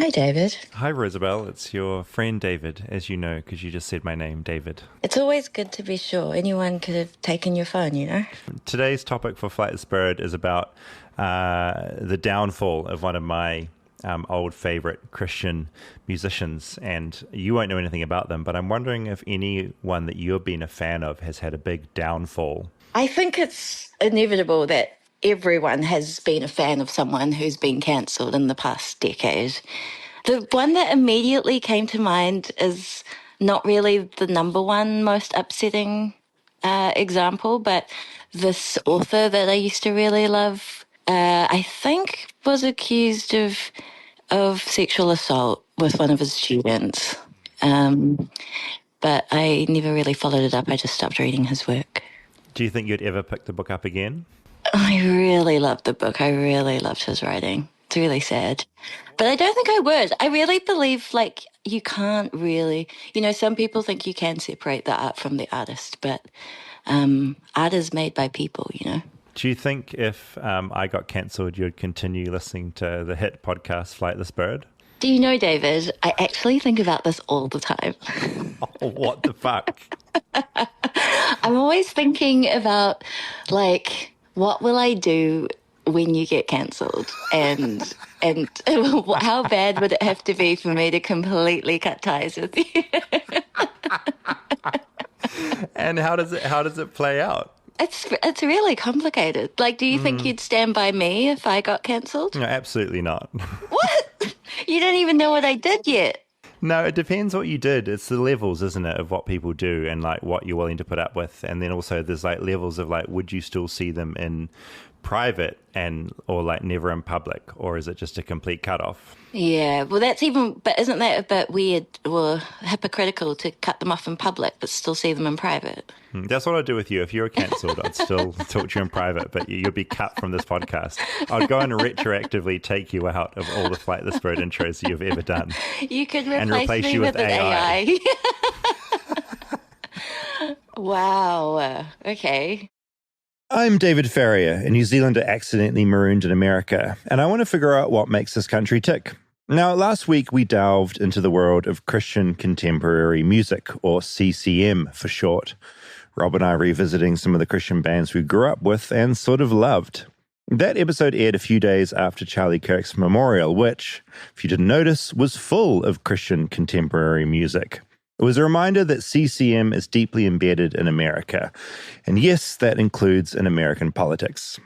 Hi, David. Hi, Rosabelle. It's your friend David, as you know, because you just said my name, David. It's always good to be sure. Anyone could have taken your phone, you know? Today's topic for Flightless Bird is about the downfall of one of my old favorite Christian musicians. And you won't know anything about them, but I'm wondering if anyone that you've been a fan of has had a big downfall. I think it's inevitable that everyone has been a fan of someone who's been cancelled in the past decade. The one that immediately came to mind is not really the number one most upsetting example, but this author that I used to really love, I think was accused of sexual assault with one of his students. But I never really followed it up. I just stopped reading his work. Do you think you'd ever pick the book up again? I really loved the book. I really loved his writing. It's really sad. But I don't think I would. I really believe, like, you can't really... You know, some people think you can separate the art from the artist, but art is made by people, you know? Do you think if I got cancelled, you'd continue listening to the hit podcast Flightless Bird? Do you know, David, I actually think about this all the time. Oh, what the fuck? I'm always thinking about, like, what will I do when you get cancelled? And how bad would it have to be for me to completely cut ties with you? And how does it play out? It's really complicated. Like, do you think you'd stand by me if I got cancelled? No, absolutely not. What? You don't even know what I did yet. No, it depends what you did. It's the levels, isn't it, of what people do and like what you're willing to put up with. And then also there's like levels of like, would you still see them in private or like never in public, or is it just a complete cutoff? Yeah, well, but isn't that a bit weird or hypocritical to cut them off in public but still see them in private? That's what I'd do with you. If you were cancelled, I'd still talk to you in private, but you'd be cut from this podcast. I'd go and retroactively take you out of all the Flightless Bird intros that you've ever done. You could replace me with an AI. Wow. Okay. I'm David Farrier, a New Zealander accidentally marooned in America, and I want to figure out what makes this country tick. Now, last week we delved into the world of Christian contemporary music, or CCM for short. Rob and I revisiting some of the Christian bands we grew up with and sort of loved. That episode aired a few days after Charlie Kirk's memorial, which, if you didn't notice, was full of Christian contemporary music. It was a reminder that CCM is deeply embedded in America. And yes, that includes in American politics.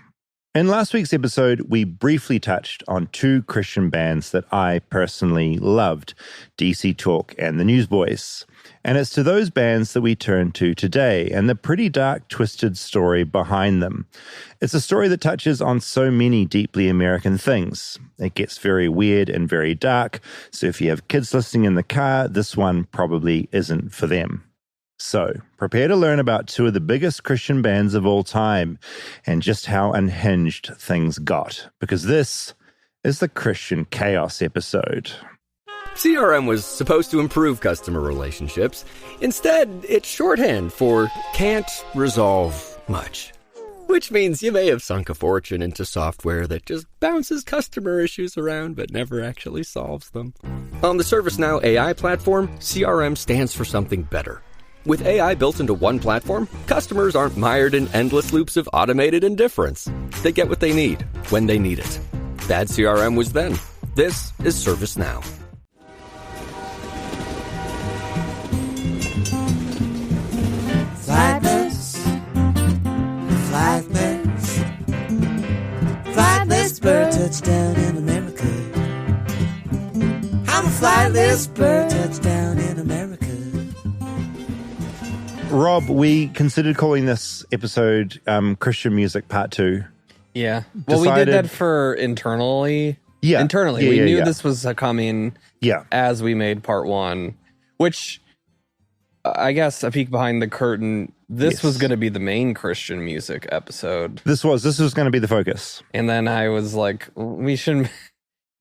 In last week's episode, we briefly touched on two Christian bands that I personally loved, DC Talk and the Newsboys. And it's to those bands that we turn to today and the pretty dark, twisted story behind them. It's a story that touches on so many deeply American things. It gets very weird and very dark, so if you have kids listening in the car, this one probably isn't for them. So, prepare to learn about two of the biggest Christian bands of all time and just how unhinged things got, because this is the Christian Chaos episode. CRM was supposed to improve customer relationships. Instead, it's shorthand for can't resolve much. Which means you may have sunk a fortune into software that just bounces customer issues around but never actually solves them. On the ServiceNow AI platform, CRM stands for something better. With AI built into one platform, customers aren't mired in endless loops of automated indifference. They get what they need, when they need it. Bad CRM was then. This is ServiceNow. Flightless, flightless, flightless bird touchdown in America. I'm a flightless bird touchdown in America. Rob, we considered calling this episode Christian Music Part 2. Yeah. Well, we did that for internally. Yeah. Internally. We knew this was coming as we made Part 1, which I guess a peek behind the curtain, this was going to be the main Christian music episode. This was going to be the focus. And then I was like, we should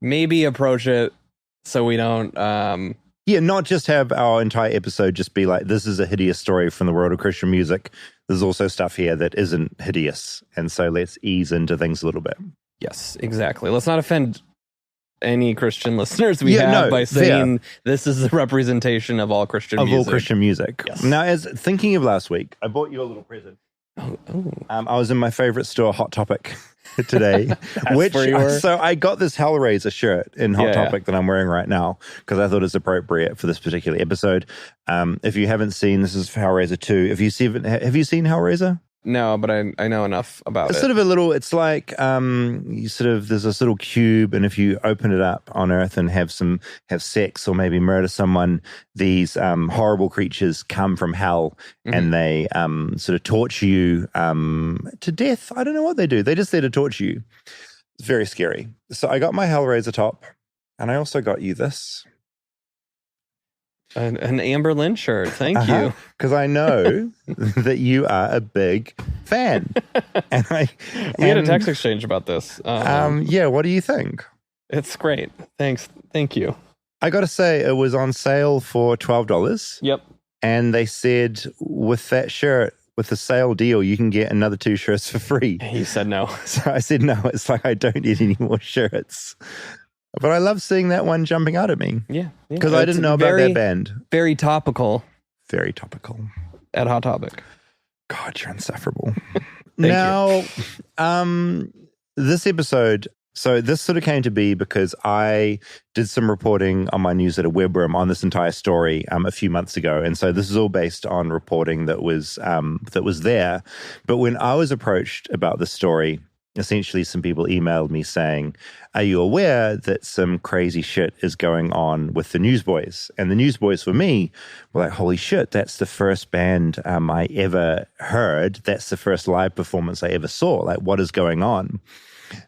maybe approach it so we don't... not just have our entire episode just be like, this is a hideous story from the world of Christian music. There's also stuff here that isn't hideous. And so let's ease into things a little bit. Yes, exactly. Let's not offend any Christian listeners we have by saying this is the representation of all Christian music. Of all Christian music. Yes. Now, as thinking of last week, I bought you a little present. I was in my favorite store, Hot Topic, today. So I got this Hellraiser shirt in Hot Topic that I'm wearing right now because I thought it's appropriate for this particular episode. If you haven't seen, this is Hellraiser 2. Have you seen Hellraiser? No, but I know enough about it. It's sort of it's like there's this little cube, and if you open it up on Earth and have sex or maybe murder someone, these horrible creatures come from hell and they sort of torture you to death. I don't know what they do. They're just there to torture you. It's very scary. So I got my Hellraiser top, and I also got you this. An Amber Lynn shirt. Thank you. Because I know that you are a big fan. We had a text exchange about this. What do you think? It's great. Thanks. Thank you. I got to say, it was on sale for $12. Yep. And they said with that shirt, with the sale deal, you can get another 2 shirts for free. He said no. So I said no. It's like I don't need any more shirts. But I love seeing that one jumping out at me. Yeah. Because I didn't know about that band. Very topical. Very topical. At Hot Topic. God, you're insufferable. Now, this episode, so this sort of came to be because I did some reporting on my newsletter Webroom on this entire story a few months ago. And so this is all based on reporting that was there. But when I was approached about this story, essentially some people emailed me saying, are you aware that some crazy shit is going on with the Newsboys? And the Newsboys for me were like, holy shit, that's the first band I ever heard. That's the first live performance I ever saw. Like, what is going on?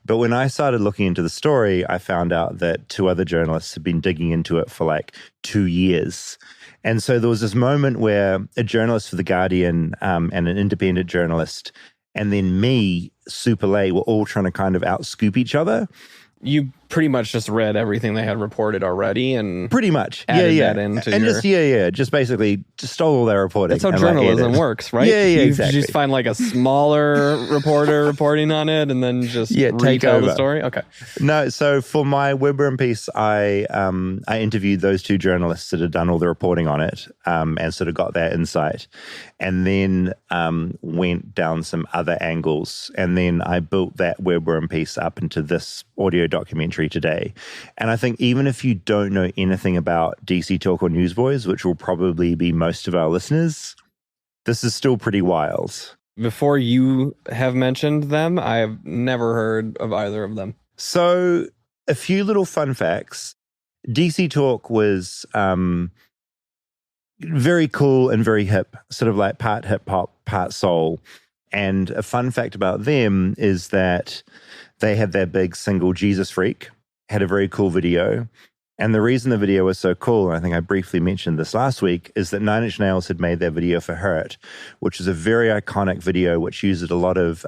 But when I started looking into the story, I found out that 2 other journalists had been digging into it for like 2 years. And so there was this moment where a journalist for The Guardian and an independent journalist and then me, super late, were all trying to kind of outscoop each other. You pretty much just read everything they had reported already and pretty much added that into and your... just basically just stole all their reporting. That's how journalism works, right? Yeah, you exactly. just find like a smaller reporter reporting on it and then just retell the story. Okay. No, so for my Webroom piece, I interviewed those 2 journalists that had done all the reporting on it and sort of got that insight, and then went down some other angles, and then I built that Webroom piece up into this audio documentary today. And I think even if you don't know anything about DC Talk or Newsboys, which will probably be most of our listeners, this is still pretty wild. Before you have mentioned them, I have never heard of either of them. So a few little fun facts. DC Talk was very cool and very hip, sort of like part hip hop, part soul. And a fun fact about them is that they had their big single, Jesus Freak, had a very cool video. And the reason the video was so cool, and I think I briefly mentioned this last week, is that 9 Inch Nails had made their video for Hurt, which is a very iconic video which uses a lot of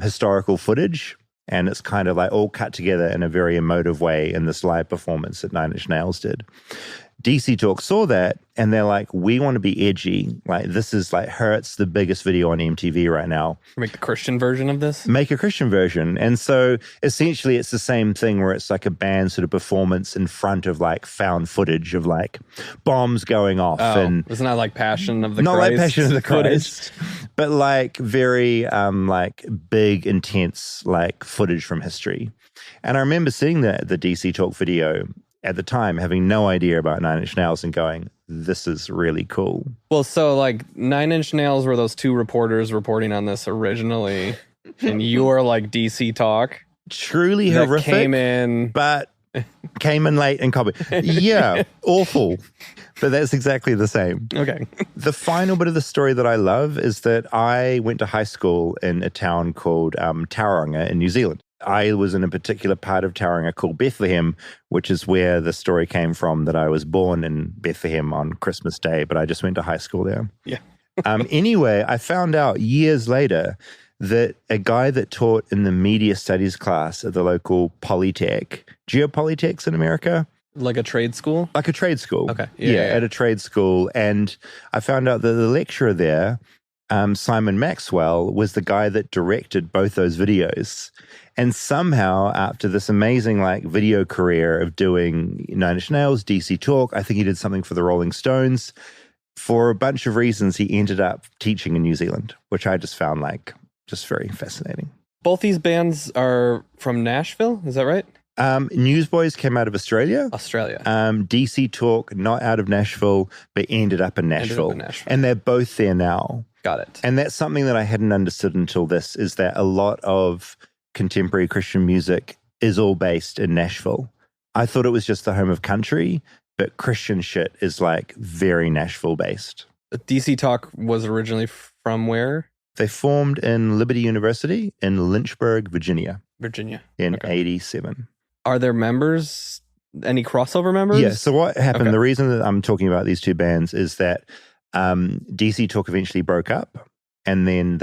historical footage. And it's kind of like all cut together in a very emotive way in this live performance that 9 Inch Nails did. DC Talk saw that and they're like, we want to be edgy. Like, this is like Hurt's the biggest video on MTV right now. Make the Christian version of this? Make a Christian version. And so essentially it's the same thing where it's like a band sort of performance in front of like found footage of like bombs going off. And it's not like Passion of the Christ. Not like Christ Passion of the footage. Christ. But like very like big, intense like footage from history. And I remember seeing the DC Talk video at the time, having no idea about 9 Inch Nails and going, this is really cool. Well, so like 9 Inch Nails were those 2 reporters reporting on this originally, and you're like DC Talk. Truly horrific. Came in late and copied. Yeah, awful. But that's exactly the same. Okay. The final bit of the story that I love is that I went to high school in a town called Tauranga in New Zealand. I was in a particular part of Tauranga called Bethlehem, which is where the story came from that I was born in Bethlehem on Christmas Day, but I just went to high school there. Yeah. Anyway, I found out years later that a guy that taught in the media studies class at the local Polytech, Geopolytechs in America. Like a trade school? Like a trade school. Okay. Yeah, at a trade school. And I found out that the lecturer there Simon Maxwell was the guy that directed both those videos. And somehow, after this amazing video career of doing Nine Inch Nails, DC Talk, I think he did something for the Rolling Stones. For a bunch of reasons, he ended up teaching in New Zealand, which I just found just very fascinating. Both these bands are from Nashville, is that right? Newsboys came out of Australia. DC Talk, not out of Nashville, but ended up in Nashville. And they're both there now. Got it. And that's something that I hadn't understood until this, is that a lot of contemporary Christian music is all based in Nashville. I thought it was just the home of country, but Christian shit is very Nashville based. DC Talk was originally from where? They formed in Liberty University in Lynchburg, Virginia. In 87. Are there members, any crossover members? Yeah, so what happened, the reason that I'm talking about these two bands is that DC Talk eventually broke up, and then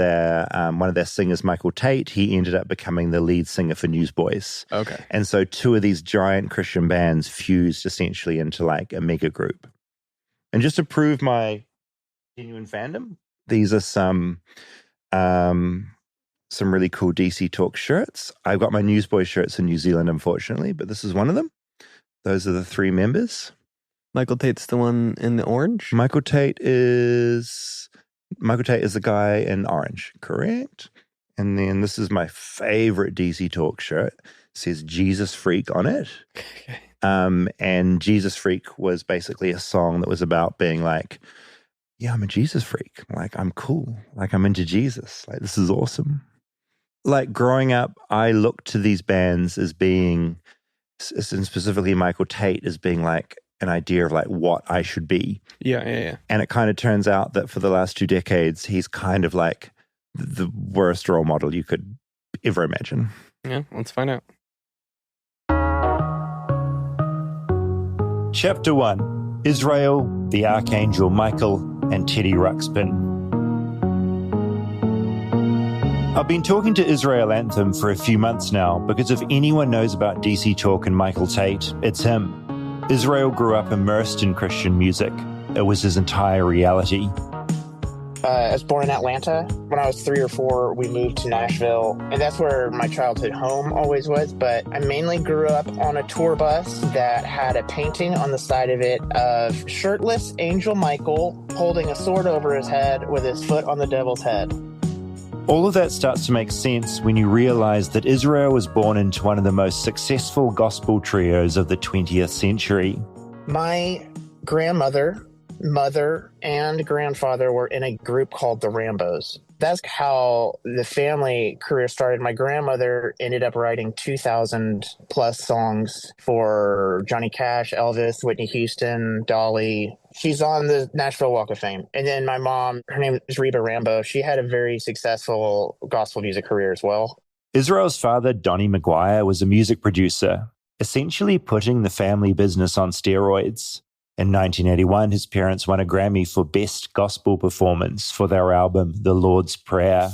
one of their singers, Michael Tait, he ended up becoming the lead singer for Newsboys. Okay. And so two of these giant Christian bands fused essentially into a mega group. And just to prove my genuine fandom, these are some really cool DC Talk shirts. I've got my Newsboys shirts in New Zealand, unfortunately, but this is one of them. Those are the three members. Michael Tait's the one in the orange? Michael Tait is the guy in orange, correct? And then this is my favorite DC Talk shirt. It says Jesus Freak on it. Okay. And Jesus Freak was basically a song that was about being yeah, I'm a Jesus freak. I'm cool. I'm into Jesus. This is awesome. Growing up, I looked to these bands as being, and specifically Michael Tait, as being an idea of what I should be. Yeah. And it kind of turns out that for the last 2 decades, he's kind of the worst role model you could ever imagine. Yeah, let's find out. Chapter 1, Israel, the Archangel Michael, and Teddy Ruxpin. I've been talking to Israel Anthem for a few months now because if anyone knows about DC Talk and Michael Tait, it's him. Israel grew up immersed in Christian music. It was his entire reality. I was born in Atlanta. When I was 3 or 4, we moved to Nashville, and that's where my childhood home always was. But I mainly grew up on a tour bus that had a painting on the side of it of shirtless Angel Michael holding a sword over his head with his foot on the devil's head. All of that starts to make sense when you realize that Israel was born into one of the most successful gospel trios of the 20th century. My grandmother, mother, and grandfather were in a group called the Rambos. That's how the family career started. My grandmother ended up writing 2,000 plus songs for Johnny Cash, Elvis, Whitney Houston, Dolly. She's on the Nashville Walk of Fame. And then my mom, her name is Reba Rambo. She had a very successful gospel music career as well. Israel's father, Donnie McGuire, was a music producer, essentially putting the family business on steroids. In 1981, his parents won a Grammy for Best Gospel Performance for their album, The Lord's Prayer.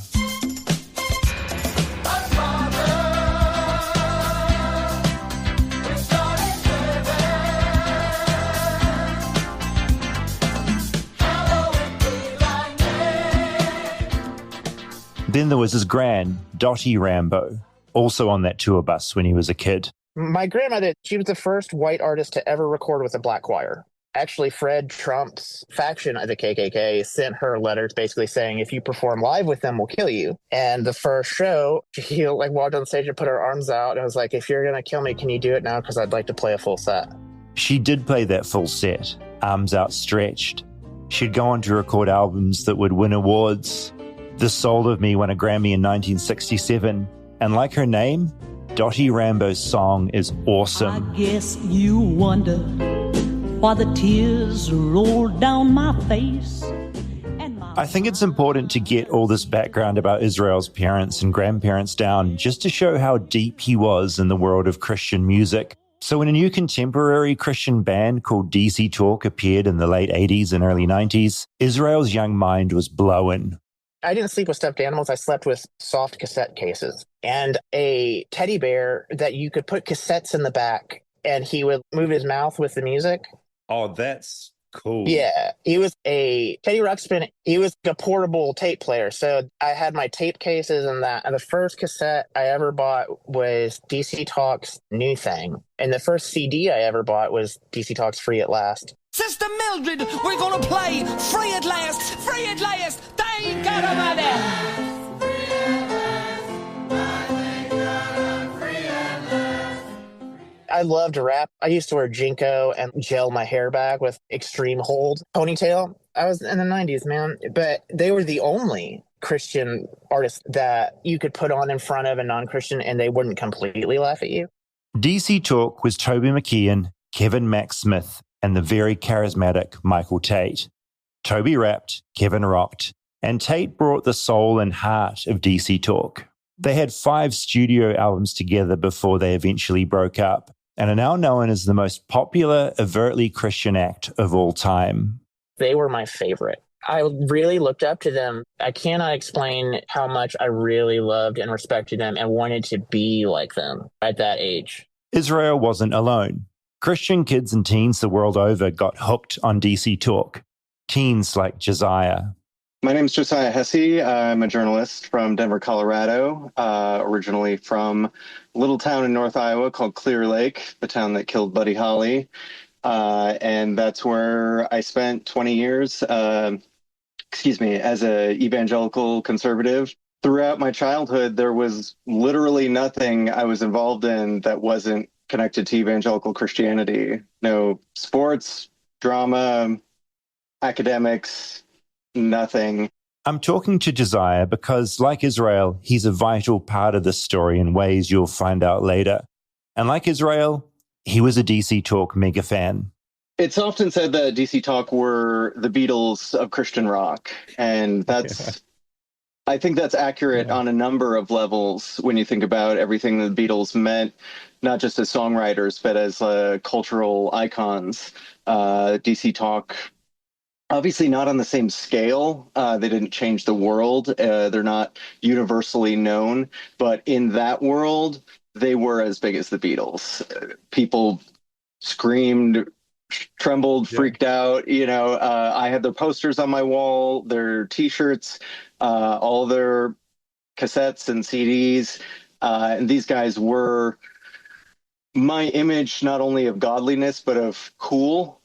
Then there was his gran, Dottie Rambo, also on that tour bus when he was a kid. My grandmother, she was the first white artist to ever record with a black choir. Actually, Fred Trump's faction of the KKK sent her letters basically saying, if you perform live with them, we'll kill you. And the first show, she walked on stage and put her arms out and was like, if you're going to kill me, can you do it now? Because I'd like to play a full set. She did play that full set, arms outstretched. She'd go on to record albums that would win awards. The Soul of Me won a Grammy in 1967. And like her name, Dottie Rambo's song is awesome. I guess you wonder why the tears roll down my face. I think it's important to get all this background about Israel's parents and grandparents down just to show how deep he was in the world of Christian music. So when a new contemporary Christian band called DC Talk appeared in the late 80s and early 90s, Israel's young mind was blown. I didn't sleep with stuffed animals. I slept with soft cassette cases and a teddy bear that you could put cassettes in the back and he would move his mouth with the music. Oh, that's Cool. Yeah, he was a Teddy Ruxpin. He was a portable tape player. So I had my tape cases and that. And the first cassette I ever bought was DC Talk's New Thing. And the first CD I ever bought was DC Talk's Free at Last. Sister Mildred, we're gonna play Free at Last, Free at Last. Thank God Almighty. I loved rap. I used to wear Jinko and gel my hair back with extreme hold ponytail. I was in the 90s, man. But they were the only Christian artists that you could put on in front of a non-Christian and they wouldn't completely laugh at you. DC Talk was Toby McKeon, Kevin Mac Smith, and the very charismatic Michael Tait. Toby rapped, Kevin rocked, and Tait brought the soul and heart of DC Talk. They had 5 studio albums together before they eventually broke up, and are now known as the most popular overtly Christian act of all time. They were my favorite. I really looked up to them. I cannot explain how much I really loved and respected them and wanted to be like them at that age. Israel wasn't alone. Christian kids and teens the world over got hooked on DC Talk. Teens like Josiah. My name is Josiah Hesse. I'm a journalist from Denver, Colorado, originally from a little town in North Iowa called Clear Lake, the town that killed Buddy Holly. And that's where I spent 20 years, as an evangelical conservative. Throughout my childhood, there was literally nothing I was involved in that wasn't connected to evangelical Christianity. No sports, drama, academics, nothing. I'm talking to Josiah because, like Israel, he's a vital part of this story in ways you'll find out later. And like Israel, he was a DC Talk mega fan. It's often said that DC Talk were the Beatles of Christian rock. And that's, I think that's accurate on a number of levels when you think about everything the Beatles meant, not just as songwriters, but as cultural icons. DC Talk, obviously not on the same scale. They didn't change the world. They're not universally known. But in that world, they were as big as the Beatles. People screamed, trembled, freaked out. I had their posters on my wall, their T-shirts, all their cassettes and CDs. And these guys were my image, not only of godliness, but of cool.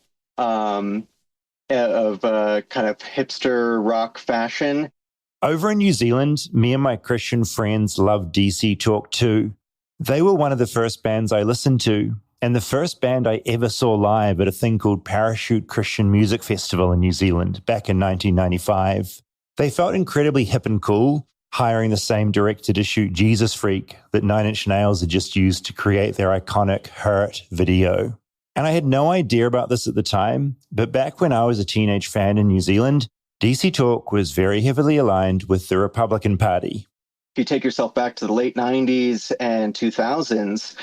Of kind of hipster rock fashion. Over in New Zealand, me and my Christian friends loved DC Talk too. They were one of the first bands I listened to, and the first band I ever saw live at a thing called Parachute Christian Music Festival in New Zealand back in 1995. They felt incredibly hip and cool, hiring the same director to shoot Jesus Freak that Nine Inch Nails had just used to create their iconic Hurt video. And I had no idea about this at the time, but back when I was a teenage fan in New Zealand, DC Talk was very heavily aligned with the Republican Party. If you take yourself back to the late 90s and 2000s,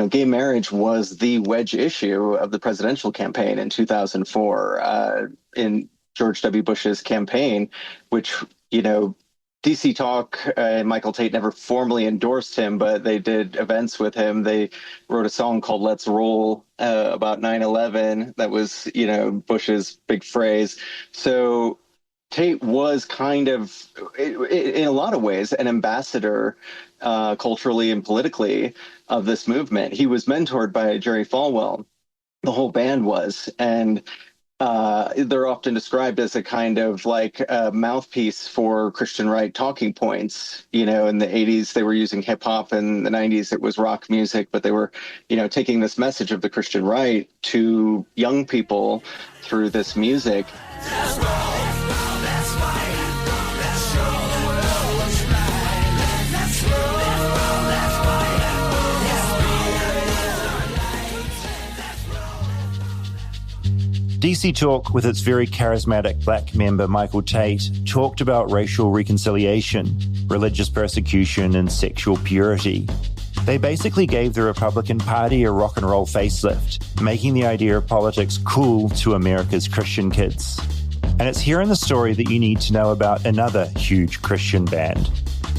gay marriage was the wedge issue of the presidential campaign in 2004 in George W. Bush's campaign, which, DC Talk and Michael Tait never formally endorsed him, but they did events with him. They wrote a song called Let's Roll about 9/11. That was, Bush's big phrase. So Tait was kind of, in a lot of ways, an ambassador culturally and politically of this movement. He was mentored by Jerry Falwell. The whole band was. And they're often described as a kind of like a mouthpiece for Christian right talking points. In the 80s, they were using hip hop, and in the 90s, it was rock music, but they were, taking this message of the Christian right to young people through this music. DC Talk, with its very charismatic black member Michael Tait, talked about racial reconciliation, religious persecution, and sexual purity. They basically gave the Republican Party a rock and roll facelift, making the idea of politics cool to America's Christian kids. And it's here in the story that you need to know about another huge Christian band,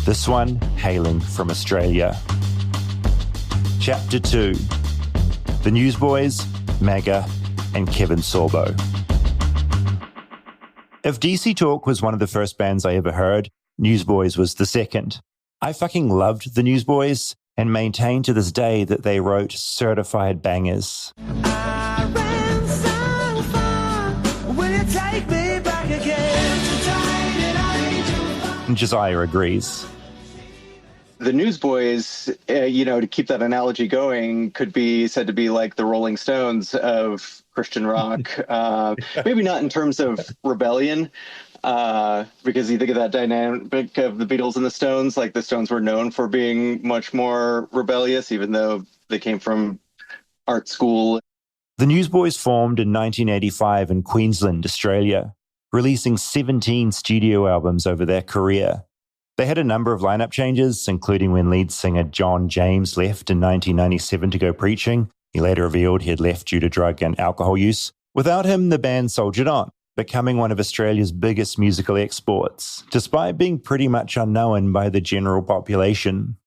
this one hailing from Australia. Chapter 2, The Newsboys, MAGA, and Kevin Sorbo. If DC Talk was one of the first bands I ever heard, Newsboys was the second. I fucking loved the Newsboys and maintain to this day that they wrote certified bangers. I ran so far, will you take me back again? And Josiah agrees. The Newsboys, to keep that analogy going, could be said to be like the Rolling Stones of Christian rock. Maybe not in terms of rebellion, because you think of that dynamic of the Beatles and the Stones, like the Stones were known for being much more rebellious, even though they came from art school. The Newsboys formed in 1985 in Queensland, Australia, releasing 17 studio albums over their career. They had a number of lineup changes, including when lead singer John James left in 1997 to go preaching. He later revealed he had left due to drug and alcohol use. Without him, the band soldiered on, becoming one of Australia's biggest musical exports, despite being pretty much unknown by the general population.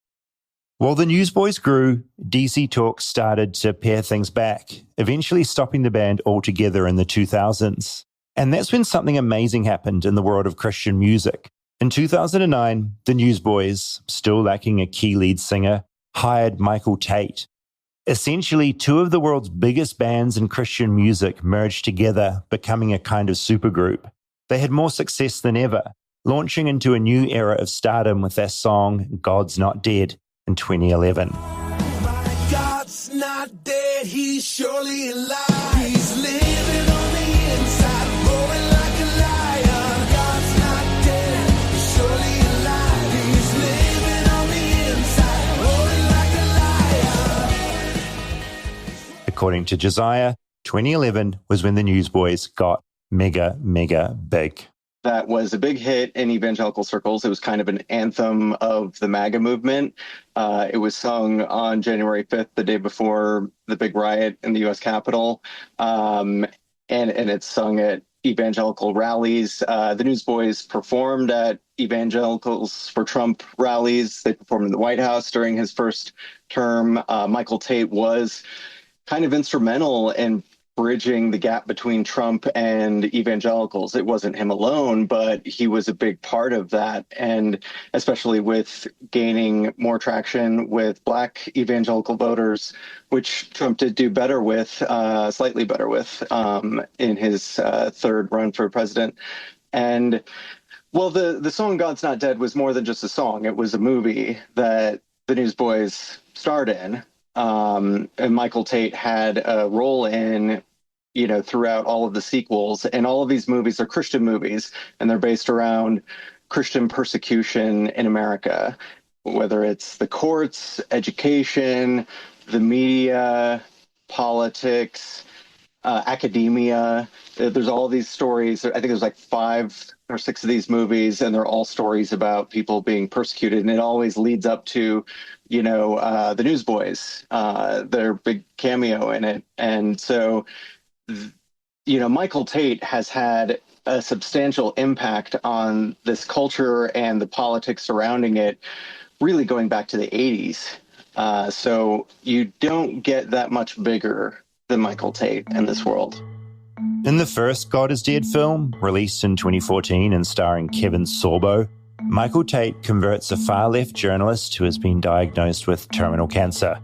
While the Newsboys grew, DC Talk started to pare things back, eventually stopping the band altogether in the 2000s. And that's when something amazing happened in the world of Christian music. In 2009, the Newsboys, still lacking a key lead singer, hired Michael Tait. Essentially, two of the world's biggest bands in Christian music merged together, becoming a kind of supergroup. They had more success than ever, launching into a new era of stardom with their song God's Not Dead in 2011. My God's not dead, he's surely alive. He's living on the inside, roaring like a lion. God's not dead, he's surely alive. He's living on the inside, roaring like a lion. According to Josiah, 2011 was when the Newsboys got mega big. That was a big hit in evangelical circles. It was kind of an anthem of the MAGA movement. It was sung on January 5th, the day before the big riot in the U.S. Capitol. And it's sung at evangelical rallies. The Newsboys performed at Evangelicals for Trump rallies. They performed in the White House during his first term. Michael Tait was kind of instrumental in bridging the gap between Trump and evangelicals. It wasn't him alone, but he was a big part of that. And especially with gaining more traction with Black evangelical voters, which Trump did do better with, slightly better with, in his third run for president. And well, the song God's Not Dead was more than just a song. It was a movie that the Newsboys starred in. And Michael Tait had a role in, throughout all of the sequels. And all of these movies are Christian movies, and they're based around Christian persecution in America, whether it's the courts, education, the media, politics, academia. There's all these stories. I think there's like 5 or 6 of these movies, and they're all stories about people being persecuted. And it always leads up to, the Newsboys, their big cameo in it. And so, Michael Tait has had a substantial impact on this culture and the politics surrounding it, really going back to the 80s. So you don't get that much bigger than Michael Tait in this world. In the first God is Dead film, released in 2014 and starring Kevin Sorbo, Michael Tait converts a far-left journalist who has been diagnosed with terminal cancer.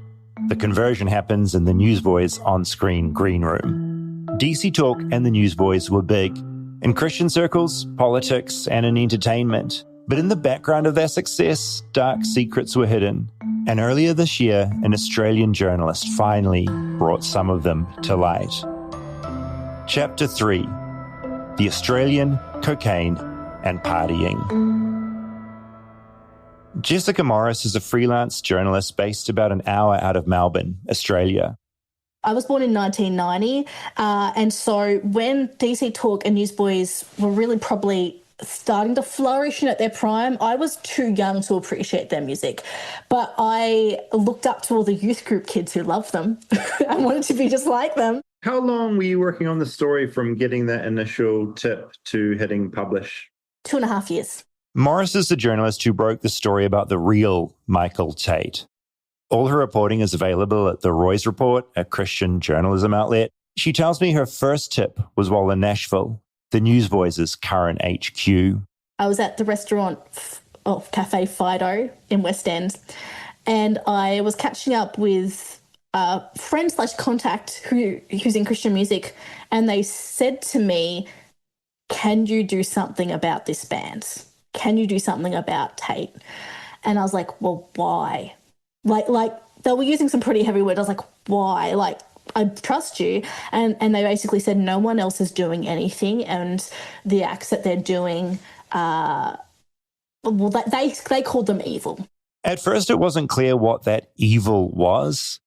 The conversion happens in the Newsboys' on-screen green room. DC Talk and the Newsboys were big in Christian circles, politics, and in entertainment. But in the background of their success, dark secrets were hidden. And earlier this year, an Australian journalist finally brought some of them to light. Chapter 3: The Australian, Cocaine, and Partying. Jessica Morris is a freelance journalist based about an hour out of Melbourne, Australia. I was born in 1990, and so when DC Talk and Newsboys were really probably starting to flourish and at their prime, I was too young to appreciate their music. But I looked up to all the youth group kids who loved them and wanted to be just like them. How long were you working on the story from getting that initial tip to hitting publish? 2.5 years. Morris is the journalist who broke the story about the real Michael Tait. All her reporting is available at the Roy's Report, a Christian journalism outlet. She tells me her first tip was while in Nashville. the Newsboys' current HQ. I was at the restaurant of Cafe Fido in West End, and I was catching up with a friend/contact who's in Christian music, and they said to me, "Can you do something about this band? Can you do something about Tait?" And I was like, "Well, why?" Like they were using some pretty heavy words. I was like, "Why?" Like, I trust you. And they basically said no one else is doing anything, and the acts that they're doing, they called them evil. At first, it wasn't clear what that evil was.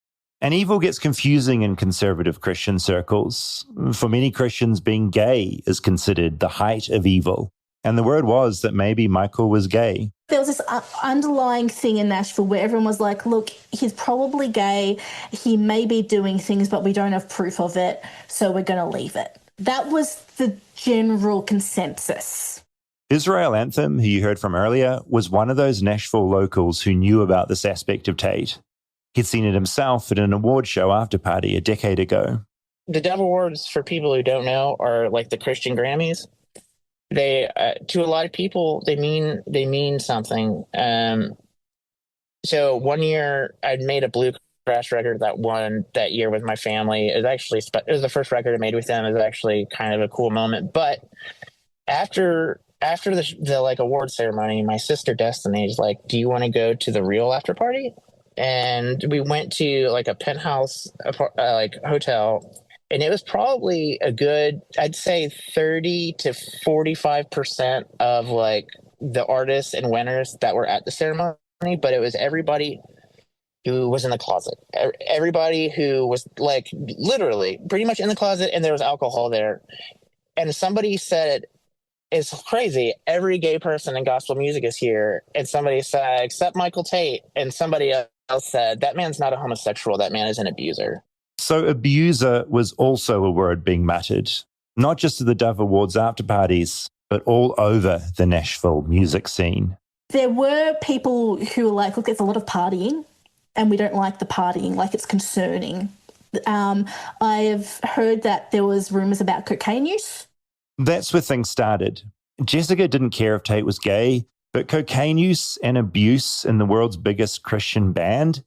And evil gets confusing in conservative Christian circles. For many Christians, being gay is considered the height of evil. And the word was that maybe Michael was gay. There was this underlying thing in Nashville where everyone was like, look, he's probably gay. He may be doing things, but we don't have proof of it, so we're going to leave it. That was the general consensus. Israel Anthem, who you heard from earlier, was one of those Nashville locals who knew about this aspect of Tait. He'd seen it himself at an award show after party a decade ago. The Dove Awards, for people who don't know, are like the Christian Grammys. They, to a lot of people, they mean something. So one year, I'd made a bluegrass record that won that year with my family. It was the first record I made with them. It was actually kind of a cool moment. But after the like award ceremony, my sister Destiny is like, "Do you want to go to the real after party?" And we went to like a penthouse like hotel, and it was probably a good, I'd say 30 to 45% of like the artists and winners that were at the ceremony, but it was everybody who was in the closet. Everybody who was like literally pretty much in the closet, and there was alcohol there. And somebody said, "It's crazy. Every gay person in gospel music is here." And somebody said, "Except Michael Tait." And somebody else said, "That man's not a homosexual. That man is an abuser." So abuser was also a word being muttered, not just at the Dove Awards after parties, but all over the Nashville music scene. There were people who were like, "Look, there's a lot of partying, and we don't like the partying. Like, it's concerning." I've heard that there was rumors about cocaine use. That's where things started. Jessica didn't care if Tait was gay, but cocaine use and abuse in the world's biggest Christian band,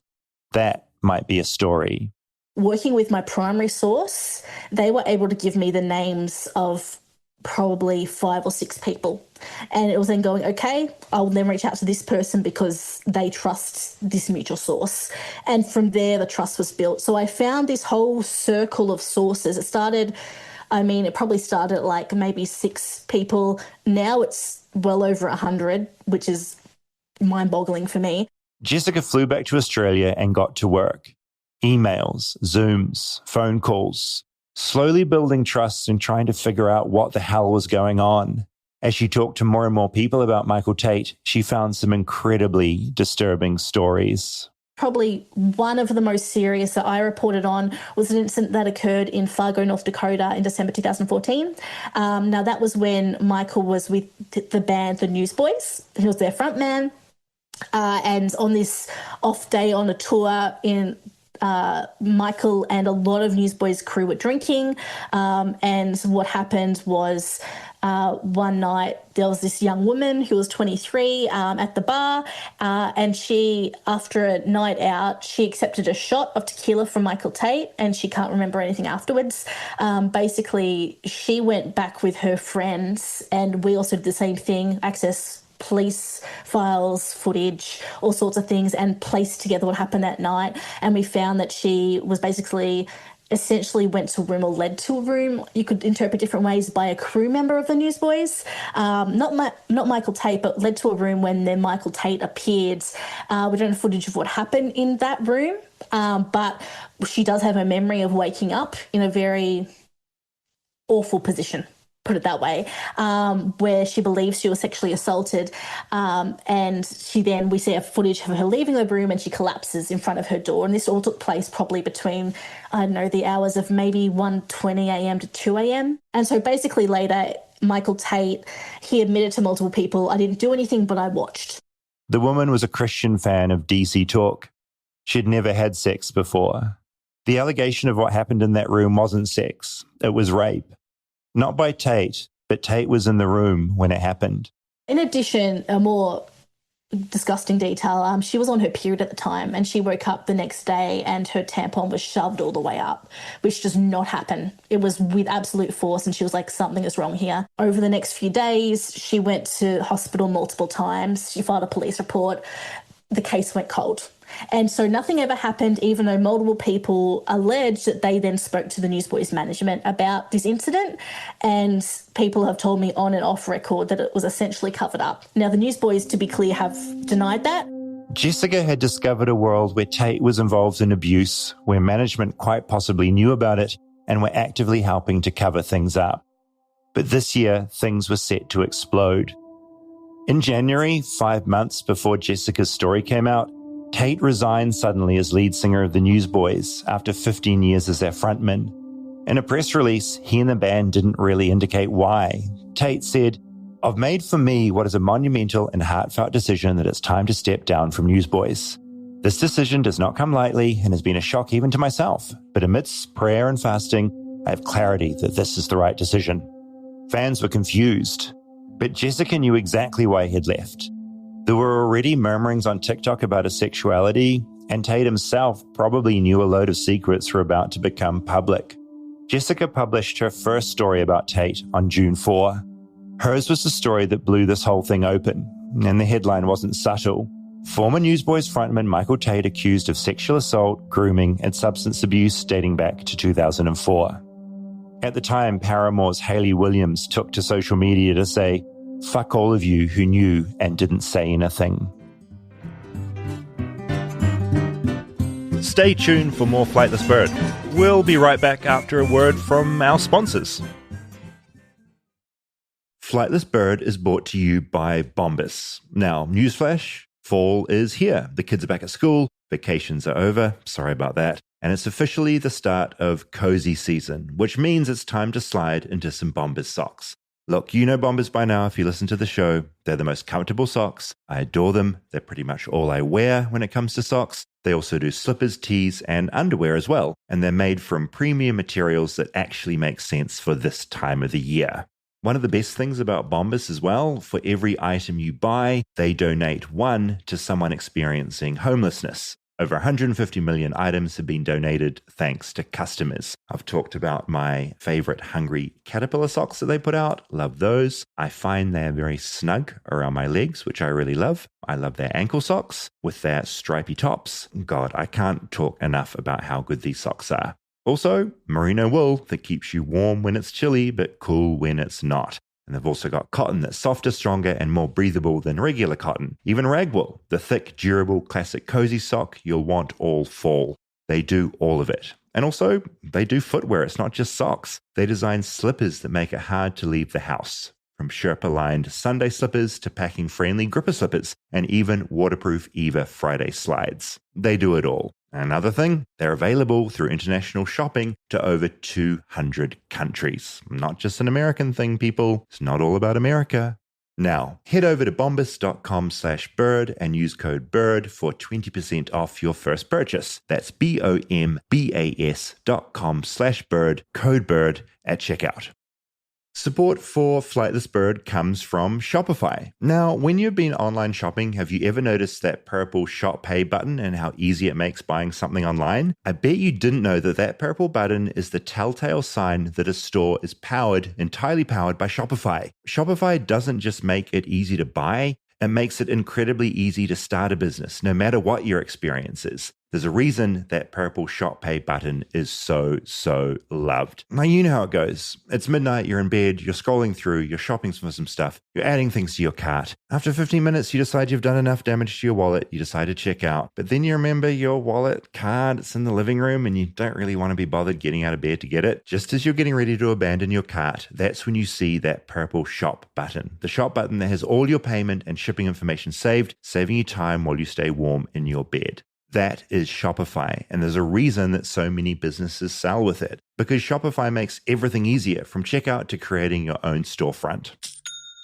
that might be a story. Working with my primary source, they were able to give me the names of probably 5 or 6 people. And it was then going, okay, I'll then reach out to this person because they trust this mutual source. And from there, the trust was built. So I found this whole circle of sources. It probably started at like maybe 6 people. Now it's well over 100, which is mind-boggling for me. Jessica flew back to Australia and got to work. Emails, Zooms, phone calls, slowly building trust and trying to figure out what the hell was going on. As she talked to more and more people about Michael Tait, she found some incredibly disturbing stories. Probably one of the most serious that I reported on was an incident that occurred in Fargo, North Dakota in December 2014. Now, that was when Michael was with the band, the Newsboys. He was their frontman. And on this off day on a tour Michael and a lot of Newsboys crew were drinking. And what happened was one night there was this young woman who was 23 at the bar, and she, after a night out, she accepted a shot of tequila from Michael Tait, and she can't remember anything afterwards. Basically, she went back with her friends, and we also did the same thing, access police files, footage, all sorts of things, and placed together what happened that night. And we found that she was basically essentially went to a room or led to a room, you could interpret different ways, by a crew member of the Newsboys. Not Michael Tait, but led to a room when then Michael Tait appeared. We don't have footage of what happened in that room, but she does have a memory of waking up in a very awful position, put it that way, where she believes she was sexually assaulted. And we see a footage of her leaving the room and she collapses in front of her door. And this all took place probably between, the hours of maybe 1:20 a.m. to 2 a.m. And so basically later, Michael Tait, he admitted to multiple people, "I didn't do anything, but I watched." The woman was a Christian fan of DC Talk. She'd never had sex before. The allegation of what happened in that room wasn't sex. It was rape. Not by Tait, but Tait was in the room when it happened. In addition, a more disgusting detail, she was on her period at the time and she woke up the next day and her tampon was shoved all the way up, which does not happen. It was with absolute force and she was like, something is wrong here. Over the next few days, she went to hospital multiple times. She filed a police report. The case went cold. And so nothing ever happened, even though multiple people alleged that they then spoke to the Newsboys management about this incident. And people have told me on and off record that it was essentially covered up. Now, the Newsboys, to be clear, have denied that. Jessica had discovered a world where Tait was involved in abuse, where management quite possibly knew about it and were actively helping to cover things up. But this year, things were set to explode. In January, 5 months before Jessica's story came out, Tait resigned suddenly as lead singer of the Newsboys after 15 years as their frontman. In a press release, he and the band didn't really indicate why. Tait said, "I've made for me what is a monumental and heartfelt decision that it's time to step down from Newsboys. This decision does not come lightly and has been a shock even to myself, but amidst prayer and fasting, I have clarity that this is the right decision." Fans were confused, but Jessica knew exactly why he had left. There were already murmurings on TikTok about his sexuality, and Tait himself probably knew a load of secrets were about to become public. Jessica published her first story about Tait on June 4. Hers was the story that blew this whole thing open, and the headline wasn't subtle. Former Newsboys frontman Michael Tait accused of sexual assault, grooming, and substance abuse dating back to 2004. At the time, Paramore's Hayley Williams took to social media to say, "Fuck all of you who knew and didn't say anything." Stay tuned for more Flightless Bird. We'll be right back after a word from our sponsors. Flightless Bird is brought to you by Bombas. Now, newsflash, fall is here. The kids are back at school, vacations are over, sorry about that, and it's officially the start of cozy season, which means it's time to slide into some Bombas socks. Look, you know Bombas by now if you listen to the show. They're the most comfortable socks. I adore them. They're pretty much all I wear when it comes to socks. They also do slippers, tees, and underwear as well. And they're made from premium materials that actually make sense for this time of the year. One of the best things about Bombas as well, for every item you buy, they donate one to someone experiencing homelessness. Over 150 million items have been donated thanks to customers. I've talked about my favorite hungry caterpillar socks that they put out. Love those. I find they're very snug around my legs, which I really love. I love their ankle socks with their stripy tops. God, I can't talk enough about how good these socks are. Also, merino wool that keeps you warm when it's chilly, but cool when it's not. And they've also got cotton that's softer, stronger, and more breathable than regular cotton. Even ragwool, the thick, durable, classic cozy sock you'll want all fall. They do all of it. And also, they do footwear. It's not just socks. They design slippers that make it hard to leave the house. From Sherpa-lined Sunday slippers to packing-friendly gripper slippers, and even waterproof Eva Friday slides. They do it all. Another thing, they're available through international shopping to over 200 countries. Not just an American thing, people. It's not all about America. Now, head over to bombas.com/bird and use code BIRD for 20% off your first purchase. That's BOMBAS.com/bird, code BIRD at checkout. Support for Flightless Bird comes from Shopify. Now, when you've been online shopping, have you ever noticed that purple Shop Pay button and how easy it makes buying something online? I bet you didn't know that that purple button is the telltale sign that a store is entirely powered by Shopify. Shopify doesn't just make it easy to buy, it makes it incredibly easy to start a business, no matter what your experience is. There's a reason that purple Shop Pay button is so loved. Now, you know how it goes. It's midnight, you're in bed, you're scrolling through, you're shopping for some stuff, you're adding things to your cart. After 15 minutes, you decide you've done enough damage to your wallet, you decide to check out. But then you remember your wallet card, it's in the living room, and you don't really want to be bothered getting out of bed to get it. Just as you're getting ready to abandon your cart, that's when you see that purple shop button. The shop button that has all your payment and shipping information saved, saving you time while you stay warm in your bed. That is Shopify, and there's a reason that so many businesses sell with it, because Shopify makes everything easier, from checkout to creating your own storefront.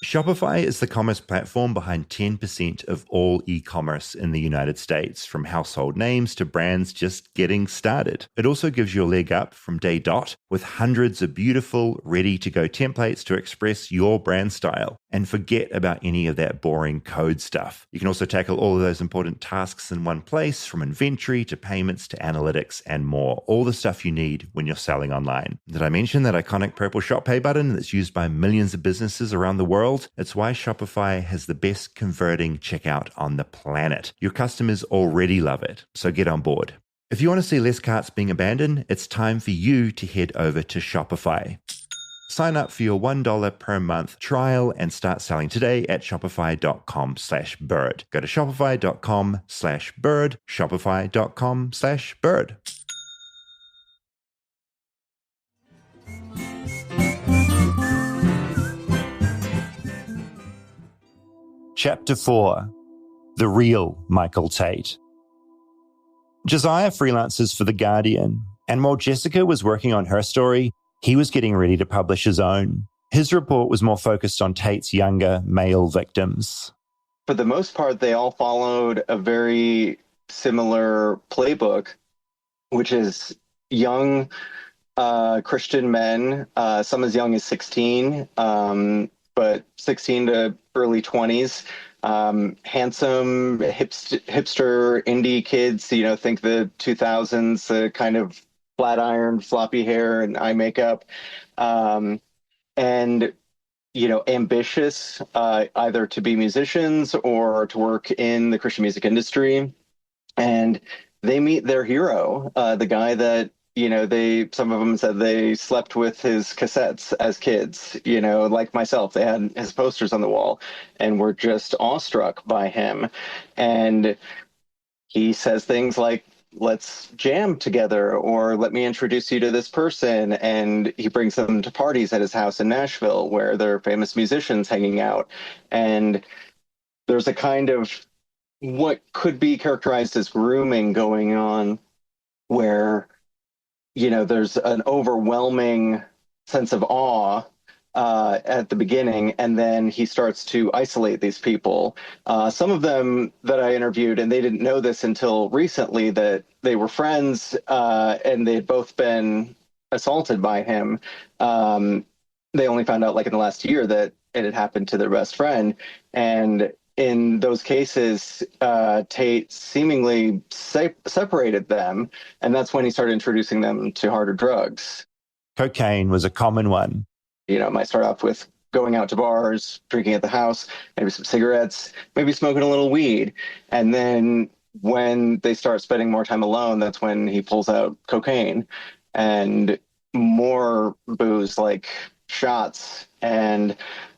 Shopify is the commerce platform behind 10% of all e-commerce in the United States, from household names to brands just getting started. It also gives you a leg up from day dot with hundreds of beautiful, ready-to-go templates to express your brand style. And forget about any of that boring code stuff. You can also tackle all of those important tasks in one place, from inventory to payments to analytics and more. All the stuff you need when you're selling online. Did I mention that iconic purple Shop Pay button that's used by millions of businesses around the world? It's why Shopify has the best converting checkout on the planet. Your customers already love it, so get on board. If you want to see less carts being abandoned, it's time for you to head over to Shopify. Sign up for your $1 per month trial and start selling today at shopify.com/bird. Go to shopify.com/bird, shopify.com/bird. Chapter 4. The Real Michael Tait. Josiah freelances for The Guardian, and while Jessica was working on her story, he was getting ready to publish his own. His report was more focused on Tait's younger male victims. For the most part, they all followed a very similar playbook, which is young Christian men, some as young as 16, but 16 to early 20s, handsome, hipster indie kids, think the 2000s, kind of flat iron, floppy hair and eye makeup, and, ambitious, either to be musicians or to work in the Christian music industry. And they meet their hero, the guy that, some of them said they slept with his cassettes as kids, like myself. They had his posters on the wall and were just awestruck by him. And he says things like, let's jam together, or let me introduce you to this person. And he brings them to parties at his house in Nashville where there are famous musicians hanging out. And there's a kind of what could be characterized as grooming going on, where there's an overwhelming sense of awe at the beginning, and then he starts to isolate these people. Some of them that I interviewed, and they didn't know this until recently, that they were friends, and they had both been assaulted by him. They only found out in the last year that it had happened to their best friend. And in those cases, Tait seemingly separated them, and that's when he started introducing them to harder drugs. Cocaine was a common one. Might start off with going out to bars, drinking at the house, maybe some cigarettes, maybe smoking a little weed. And then when they start spending more time alone, that's when he pulls out cocaine and more booze, like shots. And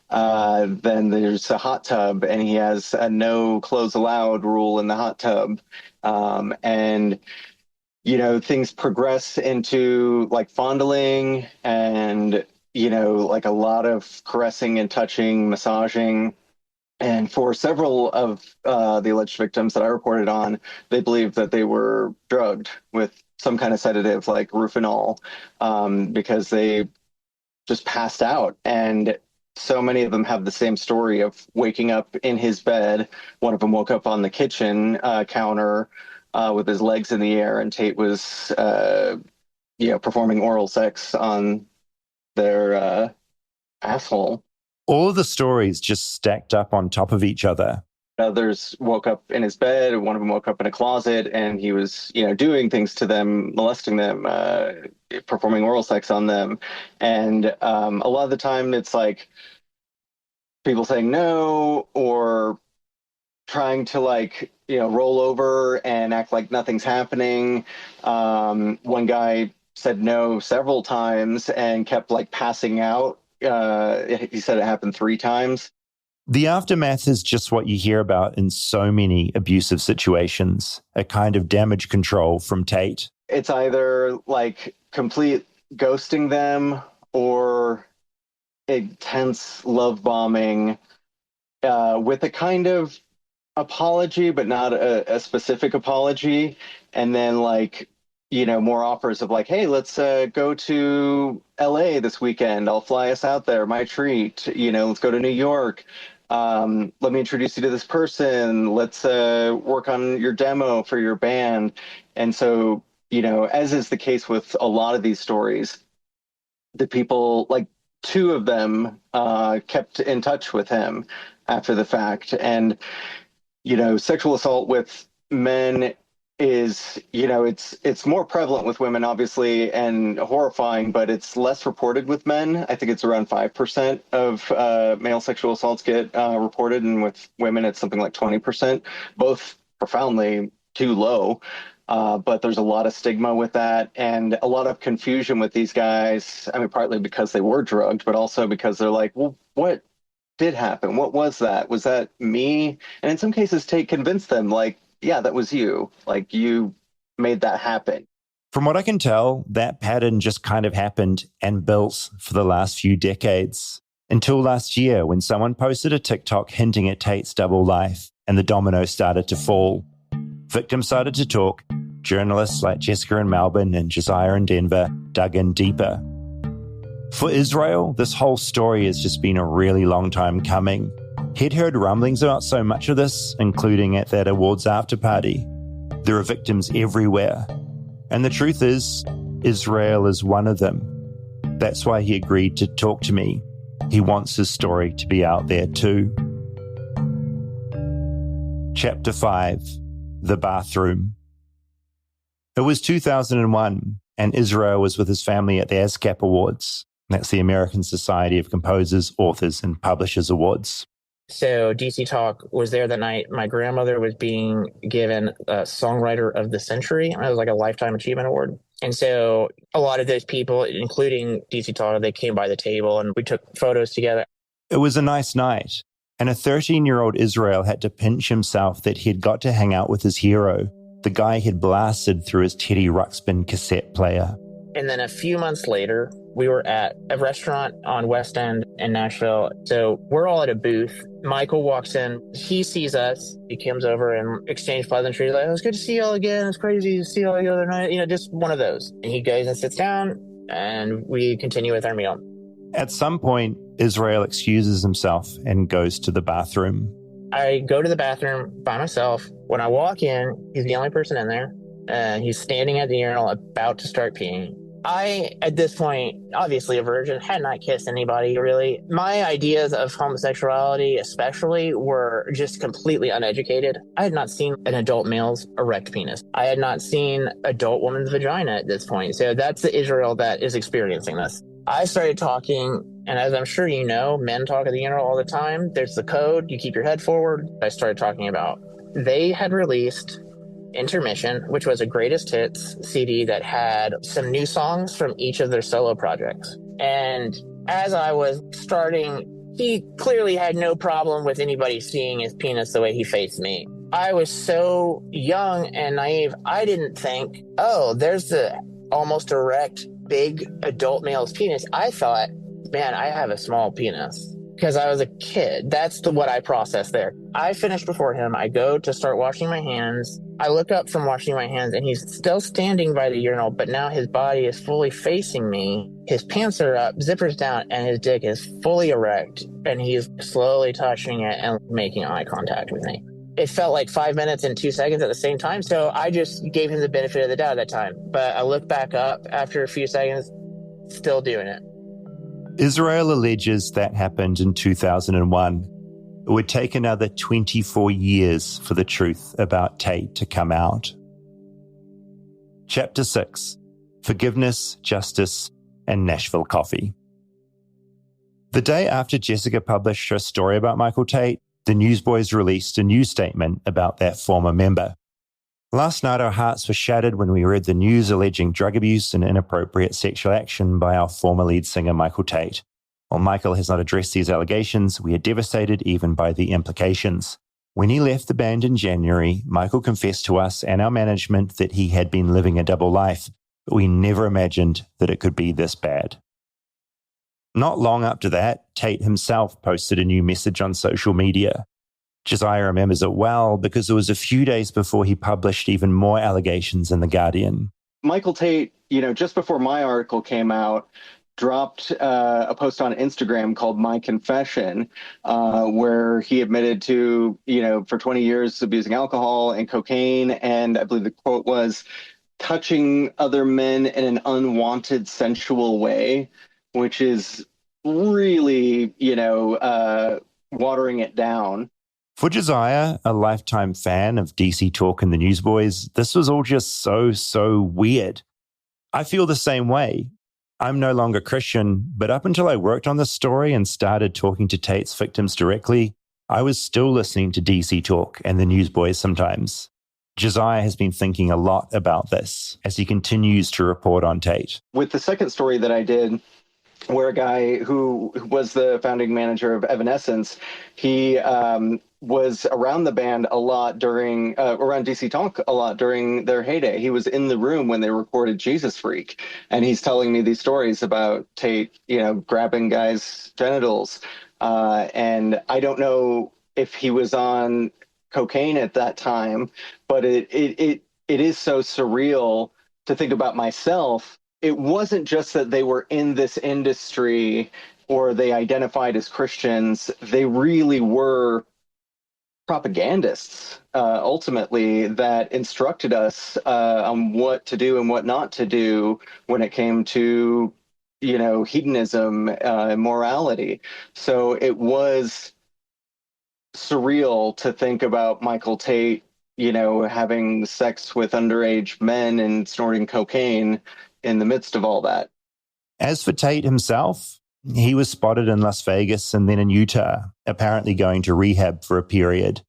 then there's a hot tub, and he has a no clothes allowed rule in the hot tub. And, things progress into fondling and, a lot of caressing and touching, massaging. And for several of the alleged victims that I reported on, they believed that they were drugged with some kind of sedative like Rufinol, because they just passed out. And so many of them have the same story of waking up in his bed. One of them woke up on the kitchen counter with his legs in the air, and Tait was, performing oral sex on their asshole. All of the stories just stacked up on top of each other. Others woke up in his bed. One of them woke up in a closet, and he was, doing things to them, molesting them, performing oral sex on them. And a lot of the time it's people saying no, or trying to roll over and act like nothing's happening. One guy said no several times and kept passing out. He said it happened 3 times. The aftermath is just what you hear about in so many abusive situations, a kind of damage control from Tait. It's either complete ghosting them or intense love bombing with a kind of apology, but not a specific apology. And then more offers of like, hey, let's go to LA this weekend. I'll fly us out there. My treat. Let's go to New York. Let me introduce you to this person. Let's work on your demo for your band. And so, as is the case with a lot of these stories, the people, like two of them, kept in touch with him after the fact. And, sexual assault with men is, it's more prevalent with women, obviously, and horrifying, but it's less reported with men. I think it's around 5% of male sexual assaults get reported, and with women, it's something like 20%, both profoundly too low. But there's a lot of stigma with that and a lot of confusion with these guys. I mean, partly because they were drugged, but also because they're like, well, what did happen? What was that? Was that me? And in some cases, Tait convinced them, like, yeah, that was you. Like, you made that happen. From what I can tell, that pattern just kind of happened and built for the last few decades. Until last year, when someone posted a TikTok hinting at Tait's double life and the dominoes started to fall. Victims started to talk. Journalists like Jessica in Melbourne and Josiah in Denver dug in deeper. For Israel, this whole story has just been a really long time coming. He'd heard rumblings about so much of this, including at that awards after party. There are victims everywhere. And the truth is, Israel is one of them. That's why he agreed to talk to me. He wants his story to be out there too. Chapter 5. The Bathroom. It was 2001, and Israel was with his family at the ASCAP Awards. That's the American Society of Composers, Authors, and Publishers Awards. So DC Talk was there that night. My grandmother was being given a Songwriter of the Century. It was like a Lifetime Achievement Award. And so a lot of those people, including DC Talk, they came by the table and we took photos together. It was a nice night, and a 13-year-old Israel had to pinch himself that he'd got to hang out with his hero, the guy he'd blasted through his Teddy Ruxpin cassette player. And then a few months later, we were at a restaurant on West End in Nashville. So we're all at a booth. Michael walks in. He sees us. He comes over and exchanges pleasantries. Like, oh, it's good to see y'all again. It's crazy to see y'all the other night. Just one of those. And he goes and sits down, and we continue with our meal. At some point, Israel excuses himself and goes to the bathroom. I go to the bathroom by myself. When I walk in, he's the only person in there. He's standing at the urinal about to start peeing. I, at this point, obviously a virgin, had not kissed anybody, really. My ideas of homosexuality, especially, were just completely uneducated. I had not seen an adult male's erect penis. I had not seen adult woman's vagina at this point. So that's the Israel that is experiencing this. I started talking, and as I'm sure you know, men talk at the urinal all the time. There's the code. You keep your head forward. I started talking about, they had released Intermission, which was a greatest hits CD that had some new songs from each of their solo projects. And as I was starting, he clearly had no problem with anybody seeing his penis the way he faced me. I was so young and naive, I didn't think, oh, there's the almost erect, big adult male's penis. I thought, man, I have a small penis. Because I was a kid. That's what I processed there. I finished before him. I go to start washing my hands. I look up from washing my hands, and he's still standing by the urinal, but now his body is fully facing me. His pants are up, zippers down, and his dick is fully erect, and he's slowly touching it and making eye contact with me. It felt like 5 minutes and 2 seconds at the same time, so I just gave him the benefit of the doubt at that time. But I look back up after a few seconds, still doing it. Israel alleges that happened in 2001. It would take another 24 years for the truth about Tait to come out. Chapter 6. Forgiveness, Justice, and Nashville Coffee. The day after Jessica published her story about Michael Tait, the Newsboys released a news statement about their former member. Last night, our hearts were shattered when we read the news alleging drug abuse and inappropriate sexual action by our former lead singer, Michael Tait. While Michael has not addressed these allegations, we are devastated even by the implications. When he left the band in January, Michael confessed to us and our management that he had been living a double life, but we never imagined that it could be this bad. Not long after that, Tait himself posted a new message on social media. Josiah remembers it well because it was a few days before he published even more allegations in The Guardian. Michael Tait, just before my article came out, dropped a post on Instagram called My Confession, where he admitted to, for 20 years abusing alcohol and cocaine. And I believe the quote was, touching other men in an unwanted, sensual way, which is really, watering it down. For Josiah, a lifetime fan of DC Talk and the Newsboys, this was all just so weird. I feel the same way. I'm no longer Christian, but up until I worked on this story and started talking to Tait's victims directly, I was still listening to DC Talk and the Newsboys sometimes. Josiah has been thinking a lot about this as he continues to report on Tait. With the second story that I did, where a guy who was the founding manager of Evanescence, he was around the band a lot during, around DC Talk a lot during their heyday. He was in the room when they recorded Jesus Freak. And he's telling me these stories about Tait, grabbing guys' genitals. And I don't know if he was on cocaine at that time, but it is so surreal to think about myself. It wasn't just that they were in this industry or they identified as Christians. They really were propagandists, ultimately, that instructed us on what to do and what not to do when it came to, hedonism and morality. So it was surreal to think about Michael Tait, having sex with underage men and snorting cocaine in the midst of all that. As for Tait himself, he was spotted in Las Vegas and then in Utah, apparently going to rehab for a period.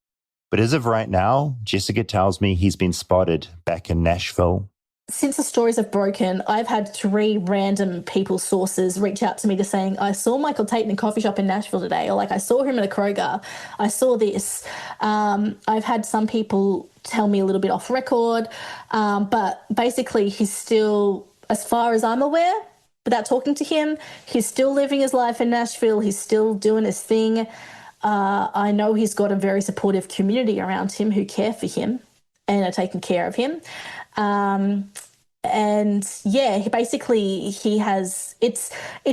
But as of right now, Jessica tells me he's been spotted back in Nashville. Since the stories have broken, I've had 3 random people sources reach out to me to saying, I saw Michael Tait in a coffee shop in Nashville today, or I saw him at a Kroger. I saw this. I've had some people tell me a little bit off record, but basically he's still, as far as I'm aware, without talking to him, he's still living his life in Nashville. He's still doing his thing. I know he's got a very supportive community around him who care for him and are taking care of him. And yeah, he has, it's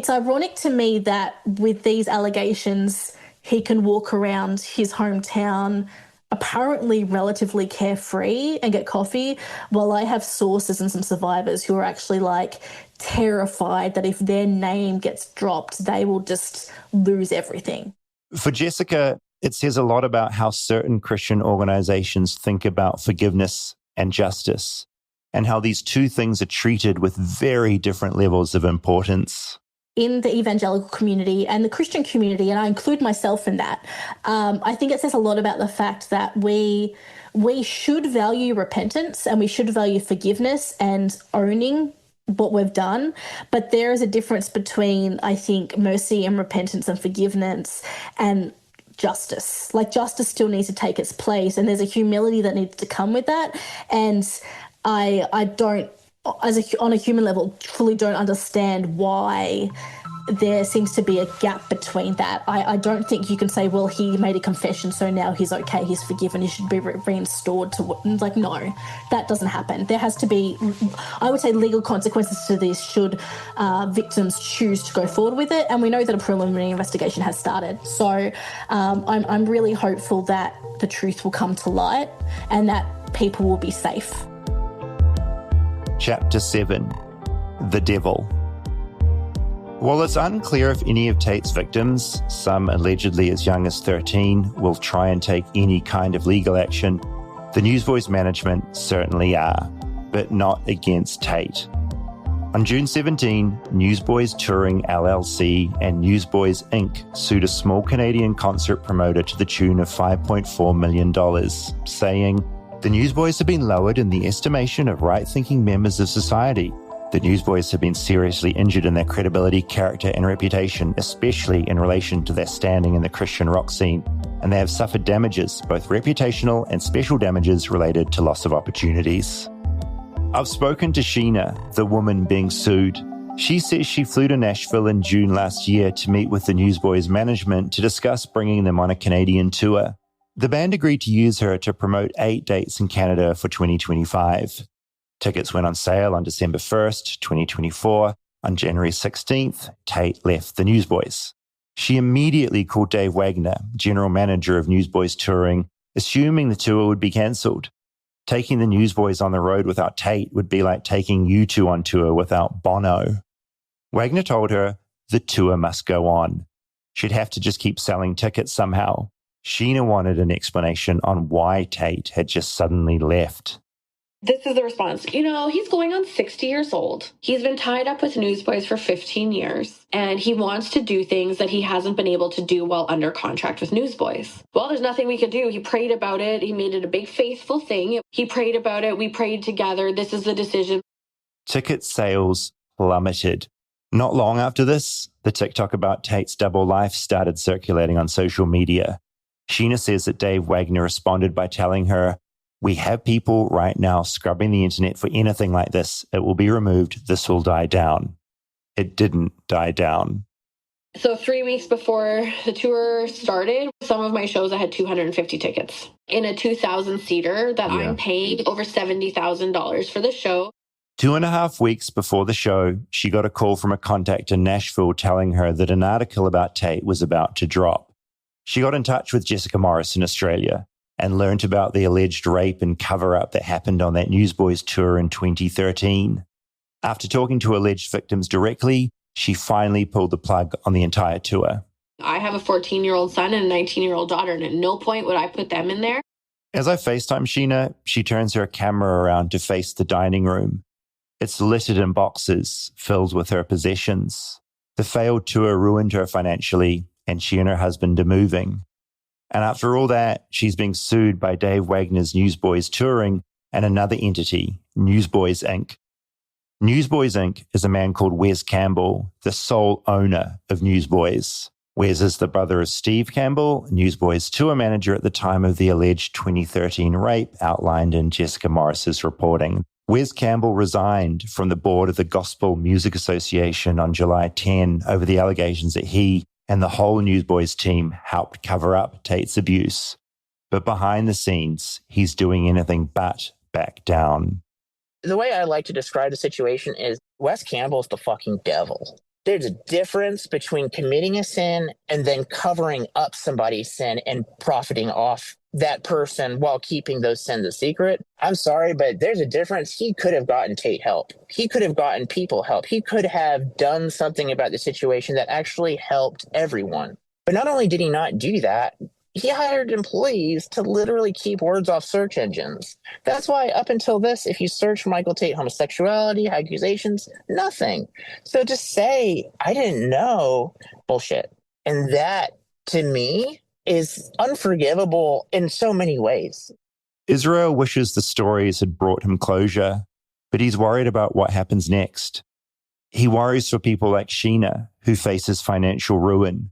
ironic to me that with these allegations, he can walk around his hometown apparently relatively carefree and get coffee, while I have sources and some survivors who are actually terrified that if their name gets dropped, they will just lose everything. For Jessica, it says a lot about how certain Christian organizations think about forgiveness and justice, and how these two things are treated with very different levels of importance. In the evangelical community and the Christian community, and I include myself in that, I think it says a lot about the fact that we should value repentance and we should value forgiveness and owning what we've done. But there is a difference between, I think, mercy and repentance and forgiveness and justice. Justice still needs to take its place, and there's a humility that needs to come with that. And I don't, on a human level, fully don't understand why there seems to be a gap between that. I don't think you can say, well, he made a confession, so now he's okay, he's forgiven, he should be reinstored to... no, that doesn't happen. There has to be, I would say, legal consequences to this should victims choose to go forward with it. And we know that a preliminary investigation has started. So I'm really hopeful that the truth will come to light and that people will be safe. Chapter 7, The Devil. While it's unclear if any of Tait's victims, some allegedly as young as 13, will try and take any kind of legal action, the Newsboys management certainly are, but not against Tait. On June 17, Newsboys Touring LLC and Newsboys Inc. sued a small Canadian concert promoter to the tune of $5.4 million, saying, "The Newsboys have been lowered in the estimation of right-thinking members of society. The Newsboys have been seriously injured in their credibility, character, and reputation, especially in relation to their standing in the Christian rock scene, and they have suffered damages, both reputational and special damages related to loss of opportunities." I've spoken to Sheena, the woman being sued. She says she flew to Nashville in June last year to meet with the Newsboys management to discuss bringing them on a Canadian tour. The band agreed to use her to promote 8 dates in Canada for 2025. Tickets went on sale on December 1st, 2024. On January 16th, Tait left the Newsboys. She immediately called Dave Wagner, general manager of Newsboys Touring, assuming the tour would be cancelled. Taking the Newsboys on the road without Tait would be like taking U2 on tour without Bono. Wagner told her the tour must go on. She'd have to just keep selling tickets somehow. Sheena wanted an explanation on why Tait had just suddenly left. This is the response. He's going on 60 years old. He's been tied up with Newsboys for 15 years, and he wants to do things that he hasn't been able to do while under contract with Newsboys. Well, there's nothing we could do. He prayed about it. He made it a big faithful thing. He prayed about it. We prayed together. This is the decision. Ticket sales plummeted. Not long after this, the TikTok about Tait's double life started circulating on social media. Sheena says that Dave Wagner responded by telling her, "We have people right now scrubbing the internet for anything like this. It will be removed. This will die down." It didn't die down. So 3 weeks before the tour started, some of my shows I had 250 tickets in a 2,000-seater that I'm paying over $70,000 for the show. 2.5 weeks before the show, she got a call from a contact in Nashville telling her that an article about Tait was about to drop. She got in touch with Jessica Morris in Australia and learnt about the alleged rape and cover-up that happened on that Newsboys tour in 2013. After talking to alleged victims directly, she finally pulled the plug on the entire tour. I have a 14-year-old son and a 19-year-old daughter, and at no point would I put them in there. As I FaceTime Sheena, she turns her camera around to face the dining room. It's littered in boxes filled with her possessions. The failed tour ruined her financially, and she and her husband are moving. And after all that, she's being sued by Dave Wagner's Newsboys Touring and another entity, Newsboys Inc. Newsboys Inc. is a man called Wes Campbell, the sole owner of Newsboys. Wes is the brother of Steve Campbell, Newsboys tour manager at the time of the alleged 2013 rape outlined in Jessica Morris's reporting. Wes Campbell resigned from the board of the Gospel Music Association on July 10 over the allegations that he and the whole Newsboys team helped cover up Tait's abuse. But behind the scenes, he's doing anything but back down. The way I like to describe the situation is Wes Campbell's the fucking devil. There's a difference between committing a sin and then covering up somebody's sin and profiting off that person while keeping those sins a secret. I'm sorry, but there's a difference. He could have gotten Tait help. He could have gotten people help. He could have done something about the situation that actually helped everyone. But not only did he not do that, he hired employees to literally keep words off search engines. That's why up until this, if you search Michael Tait homosexuality, accusations, nothing. So to say, I didn't know, bullshit. And that, to me, is unforgivable in so many ways. Israel wishes the stories had brought him closure, but he's worried about what happens next. He worries for people like Sheena, who faces financial ruin.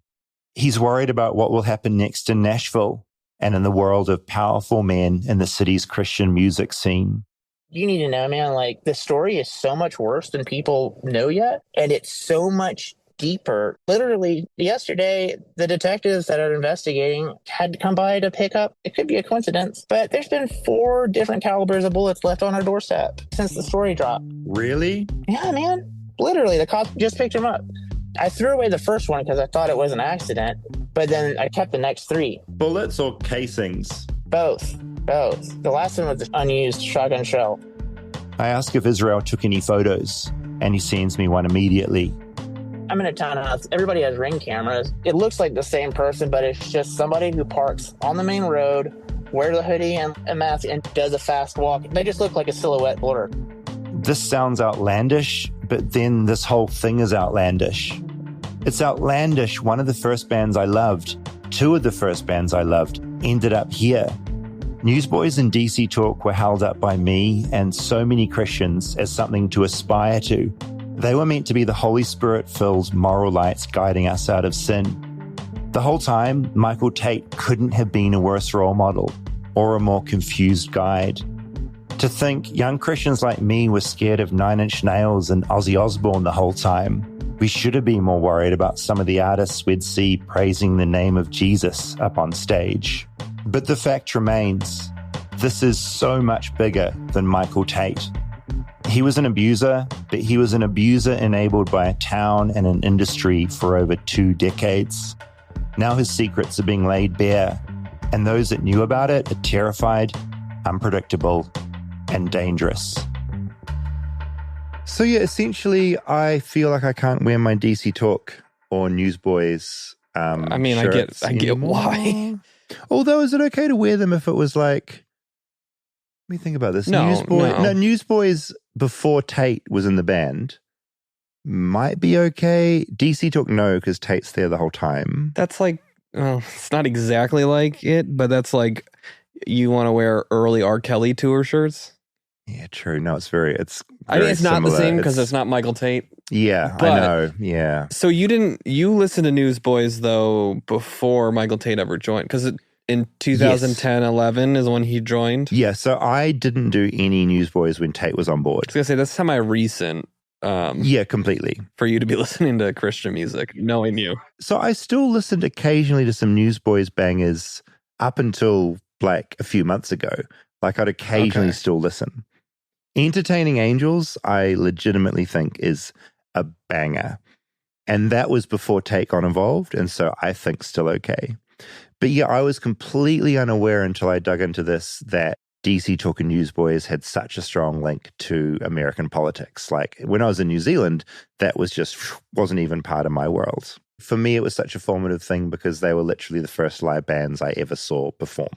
He's worried about what will happen next in Nashville and in the world of powerful men in the city's Christian music scene. You need to know, man, like, the story is so much worse than people know yet, and it's so much deeper. Literally, yesterday, the detectives that are investigating had to come by to pick up. It could be a coincidence, but there's been 4 different calibers of bullets left on our doorstep since the story dropped. Really? Yeah, man. Literally, the cops just picked him up. I threw away the first one because I thought it was an accident, but then I kept the next 3. Bullets or casings? Both. The last one was an unused shotgun shell. I ask if Israel took any photos, and he sends me one immediately. I'm in a townhouse. Everybody has Ring cameras. It looks like the same person, but it's just somebody who parks on the main road, wears a hoodie and a mask, and does a fast walk. They just look like a silhouette blur. This sounds outlandish, but then this whole thing is outlandish. It's outlandish. One of the first bands I loved, 2 of the first bands I loved, ended up here. Newsboys and DC Talk were held up by me and so many Christians as something to aspire to. They were meant to be the Holy Spirit-filled moral lights guiding us out of sin. The whole time, Michael Tait couldn't have been a worse role model or a more confused guide. To think young Christians like me were scared of 9 Inch Nails and Ozzy Osbourne the whole time. We should have been more worried about some of the artists we'd see praising the name of Jesus up on stage. But the fact remains, this is so much bigger than Michael Tait. He was an abuser, but he was an abuser enabled by a town and an industry for over 2 decades. Now his secrets are being laid bare, and those that knew about it are terrified, unpredictable, and dangerous. So yeah, essentially, I feel like I can't wear my DC Talk or Newsboys I mean, shirts I get anymore. why. Although, is it okay to wear them if it was like... Let me think about this. No. Newsboys before Tait was in the band might be okay. DC Talk, no, because Tait's there the whole time. That's like, well, it's not exactly like it, but that's like you want to wear early R. Kelly tour shirts. Yeah, true. No, it's very I think it's not similar. the same because it's not Michael Tait. Yeah, But- I know. Yeah. So you listened to Newsboys though before Michael Tait ever joined, because in 2010, 11 is when he joined. Yeah, so I didn't do any Newsboys when Tait was on board. I was gonna say that's semi-recent. Yeah, completely. For you to be listening to Christian music, knowing you. So I still listened occasionally to some Newsboys bangers up until like a few months ago. Like I'd occasionally still listen. Entertaining Angels, I legitimately think is a banger. And that was before Tait got involved, and so I think still okay. But yeah, I was completely unaware until I dug into this that DC Talk and Newsboys had such a strong link to American politics. Like when I was in New Zealand, that was just wasn't even part of my world. For me, it was such a formative thing because they were literally the first live bands I ever saw perform.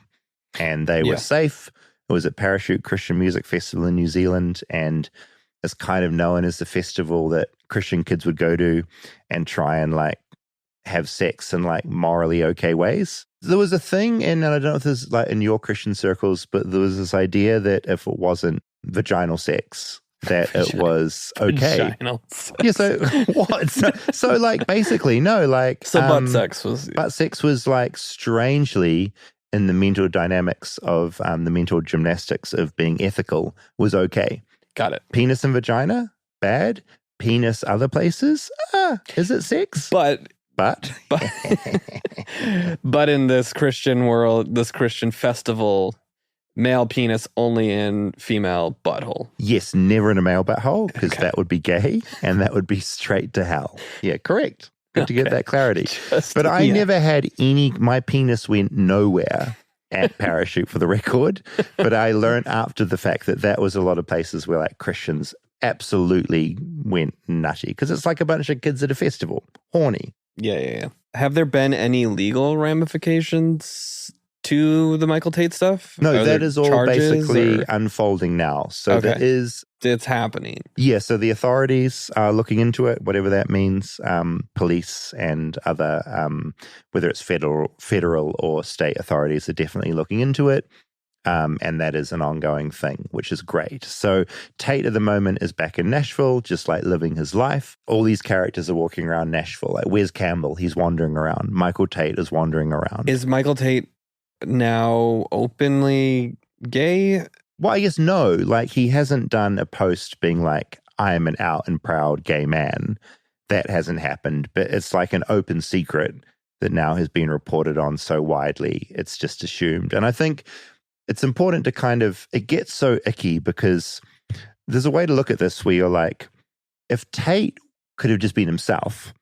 And they were safe. It was at Parachute Christian Music Festival in New Zealand, and it's kind of known as the festival that Christian kids would go to and try and like have sex in like morally okay ways. There was a thing, and I don't know if this is like in your Christian circles, but there was this idea that if it wasn't vaginal sex, that it was okay. Vaginal sex. Yeah, so what? So like basically, no, like So butt sex was... Butt sex was like strangely in the mental dynamics of the mental gymnastics of being ethical was okay. Got it. Penis and vagina, bad. Penis other places, is it sex? But But in this Christian world, this Christian festival, male penis only in female butthole. Yes, never in a male butthole, because that would be gay and that would be straight to hell. Yeah, correct. Good to get that clarity. But I never had my penis went nowhere at Parachute for the record. But I learned after the fact that was a lot of places where like Christians absolutely went nutty because it's like a bunch of kids at a festival, horny. Yeah. Have there been any legal ramifications to the Michael Tait stuff? No, that is all basically unfolding now. So that is... It's happening. Yeah, so the authorities are looking into it, whatever that means. Police and other, whether it's federal or state authorities are definitely looking into it. And that is an ongoing thing, which is great. So Tait at the moment is back in Nashville, just like living his life. All these characters are walking around Nashville. Like Wes Campbell, he's wandering around. Michael Tait is wandering around. Is Michael Tait now openly gay? Well, I guess no. Like he hasn't done a post being like, I am an out and proud gay man. That hasn't happened. But it's like an open secret that now has been reported on so widely. It's just assumed. And I think it's important to kind of, it gets so icky because there's a way to look at this where you're like, if Tait could have just been himself,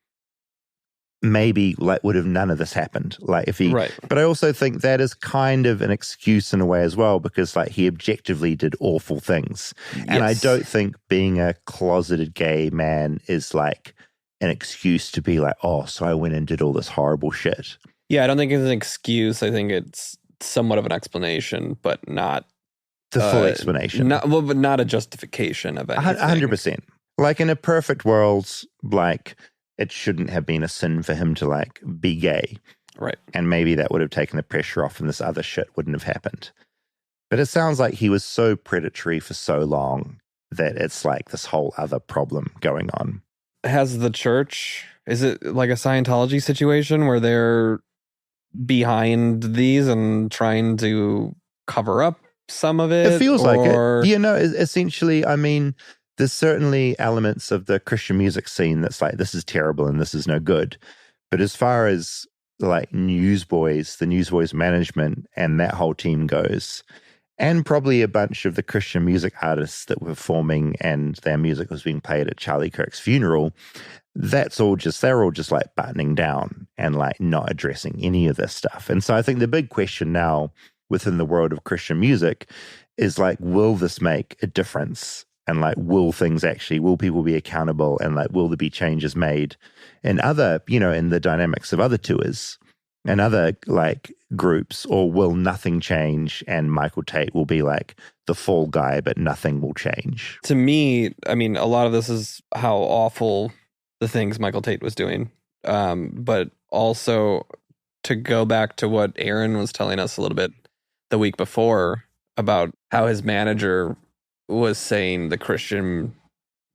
maybe like would have none of this happened. Like if he, but I also think that is kind of an excuse in a way as well, because like he objectively did awful things. And I don't think being a closeted gay man is like an excuse to be like, oh, so I went and did all this horrible shit. Yeah, I don't think it's an excuse. I think it's somewhat of an explanation, but not the full explanation. But not a justification of anything. 100%. Like in a perfect world, like it shouldn't have been a sin for him to like be gay. Right. And maybe that would have taken the pressure off and this other shit wouldn't have happened. But it sounds like he was so predatory for so long that it's like this whole other problem going on. Has the church, is it like a Scientology situation where they're behind these and trying to cover up some of it? It feels like it. You know, essentially, I mean, there's certainly elements of the Christian music scene that's like, this is terrible and this is no good. But as far as like Newsboys, the Newsboys management and that whole team goes, and probably a bunch of the Christian music artists that were forming and their music was being played at Charlie Kirk's funeral, they're all just like buttoning down and like not addressing any of this stuff. And so I think the big question now within the world of Christian music is like, will this make a difference? And like, will people be accountable? And like, will there be changes made in other, in the dynamics of other tours and other like groups, or will nothing change and Michael Tait will be like the fall guy, but nothing will change? To me, I mean, a lot of this is how awful the things Michael Tait was doing. But also to go back to what Aaron was telling us a little bit the week before about how his manager was saying the Christian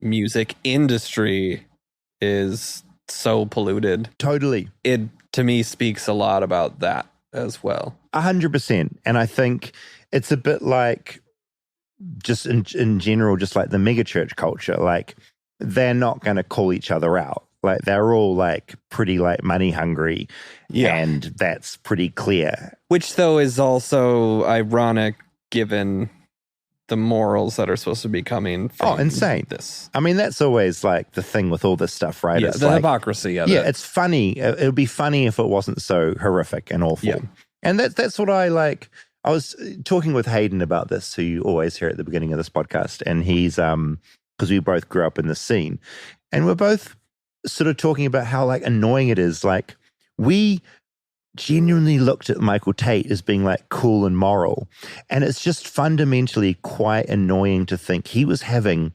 music industry is so polluted. Totally. It, to me, speaks a lot about that as well. 100%. And I think it's a bit like just in general, just like the megachurch culture, like they're not going to call each other out. Like they're all like pretty like money hungry. Yeah. And that's pretty clear. Which though is also ironic given the morals that are supposed to be coming from insane. This. I mean, that's always like the thing with all this stuff, right? Yeah, it's the like, hypocrisy of it. Yeah, it's funny. It would be funny if it wasn't so horrific and awful. Yeah. And that's what I like. I was talking with Hayden about this, who you always hear at the beginning of this podcast. And he's, because we both grew up in the scene. And we're both sort of talking about how like annoying it is. Like we genuinely looked at Michael Tait as being like cool and moral. And it's just fundamentally quite annoying to think he was having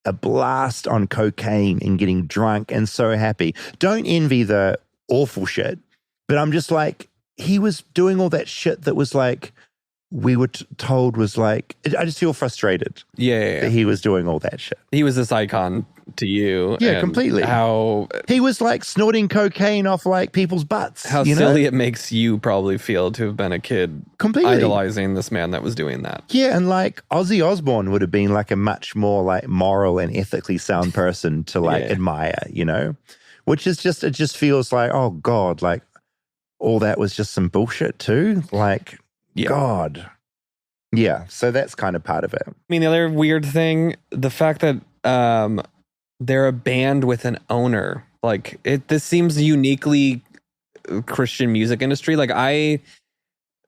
a blast on cocaine and getting drunk and so happy. Don't envy the awful shit, but I'm just like, he was doing all that shit that was like, we were told was like, I just feel frustrated. Yeah. That he was doing all that shit. He was this icon to you. Yeah, completely. How he was like snorting cocaine off like people's butts. How silly it makes you probably feel to have been a kid completely idolizing this man that was doing that. Yeah, and like Ozzy Osbourne would have been like a much more like moral and ethically sound person to like admire, which is just, it just feels like, oh God, like all that was just some bullshit too. Like, God. Yeah, so that's kind of part of it. I mean, the other weird thing, the fact that they're a band with an owner. Like, this seems uniquely Christian music industry. Like, I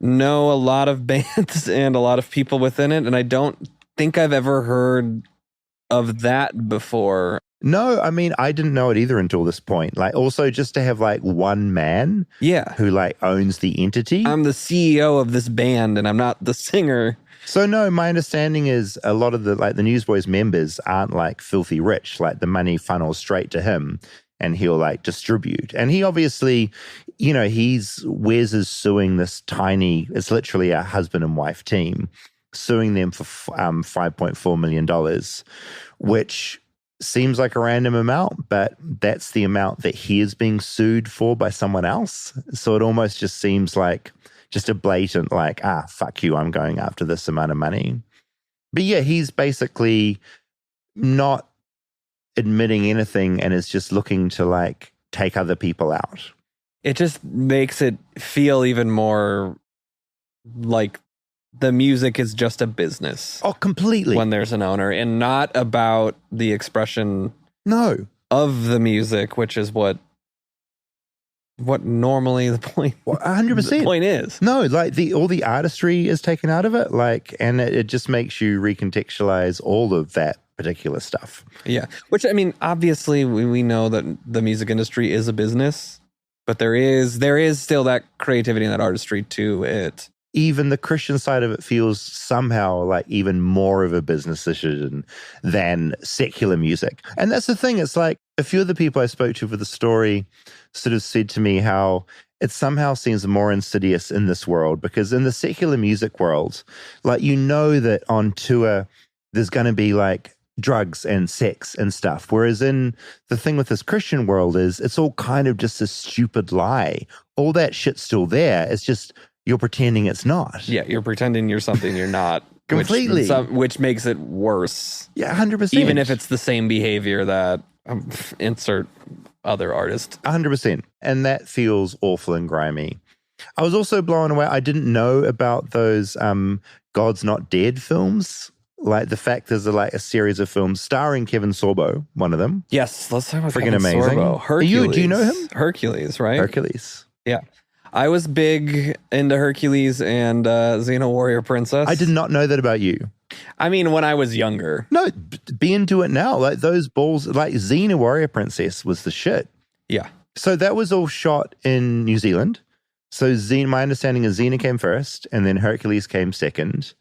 know a lot of bands and a lot of people within it, and I don't think I've ever heard of that before. No, I mean, I didn't know it either until this point. Like, also just to have like one man who like owns the entity. I'm the CEO of this band and I'm not the singer. So no, my understanding is a lot of the like the Newsboys members aren't like filthy rich. Like the money funnels straight to him and he'll like distribute. And he obviously, Wes is suing this tiny, it's literally a husband and wife team, suing them for $5.4 million, which seems like a random amount, but that's the amount that he is being sued for by someone else. So it almost just seems like just a blatant like, fuck you, I'm going after this amount of money. But yeah, he's basically not admitting anything and is just looking to like take other people out. It just makes it feel even more like the music is just a business. Oh, completely. When there's an owner and not about the expression of the music, which is what normally the point 100% the point is. No, like all the artistry is taken out of it, like, and it just makes you recontextualize all of that particular stuff. Yeah. Which, I mean, obviously we know that the music industry is a business, but there is still that creativity and that artistry to it. Even the Christian side of it feels somehow like even more of a business decision than secular music. And that's the thing. It's like a few of the people I spoke to for the story sort of said to me how it somehow seems more insidious in this world, because in the secular music world, like, that on tour, there's going to be like drugs and sex and stuff. Whereas in the thing with this Christian world is it's all kind of just a stupid lie. All that shit's still there. It's just you're pretending it's not. Yeah, you're pretending you're something you're not. Completely. Which makes it worse. Yeah, 100%. Even if it's the same behavior that insert other artist. 100%. And that feels awful and grimy. I was also blown away. I didn't know about those God's Not Dead films. Like the fact there's a series of films starring Kevin Sorbo, one of them. Yes, let's talk about Freaking Kevin amazing. Sorbo. Hercules. Do you know him? Hercules, right? Hercules. Yeah. I was big into Hercules and Xena Warrior Princess. I did not know that about you. I mean, when I was younger. No, be into it now. Like those balls, like Xena Warrior Princess was the shit. Yeah. So that was all shot in New Zealand. So my understanding is Xena came first and then Hercules came second.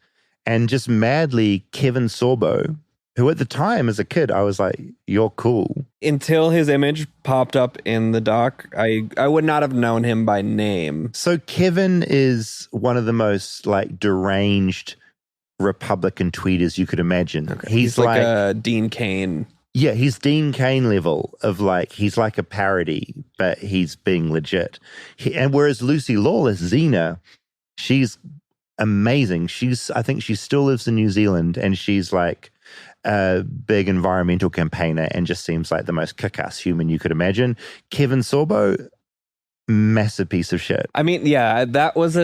And just madly, Kevin Sorbo, who at the time as a kid, I was like, you're cool. Until his image popped up in the doc, I would not have known him by name. So Kevin is one of the most like deranged Republican tweeters you could imagine. Okay. He's like a Dean Cain. Yeah, he's Dean Cain level of like, he's like a parody, but he's being legit. And whereas Lucy Lawless, Xena, she's amazing. I think she still lives in New Zealand and she's like a big environmental campaigner and just seems like the most kick-ass human you could imagine. Kevin Sorbo, massive piece of shit. I mean, yeah, that was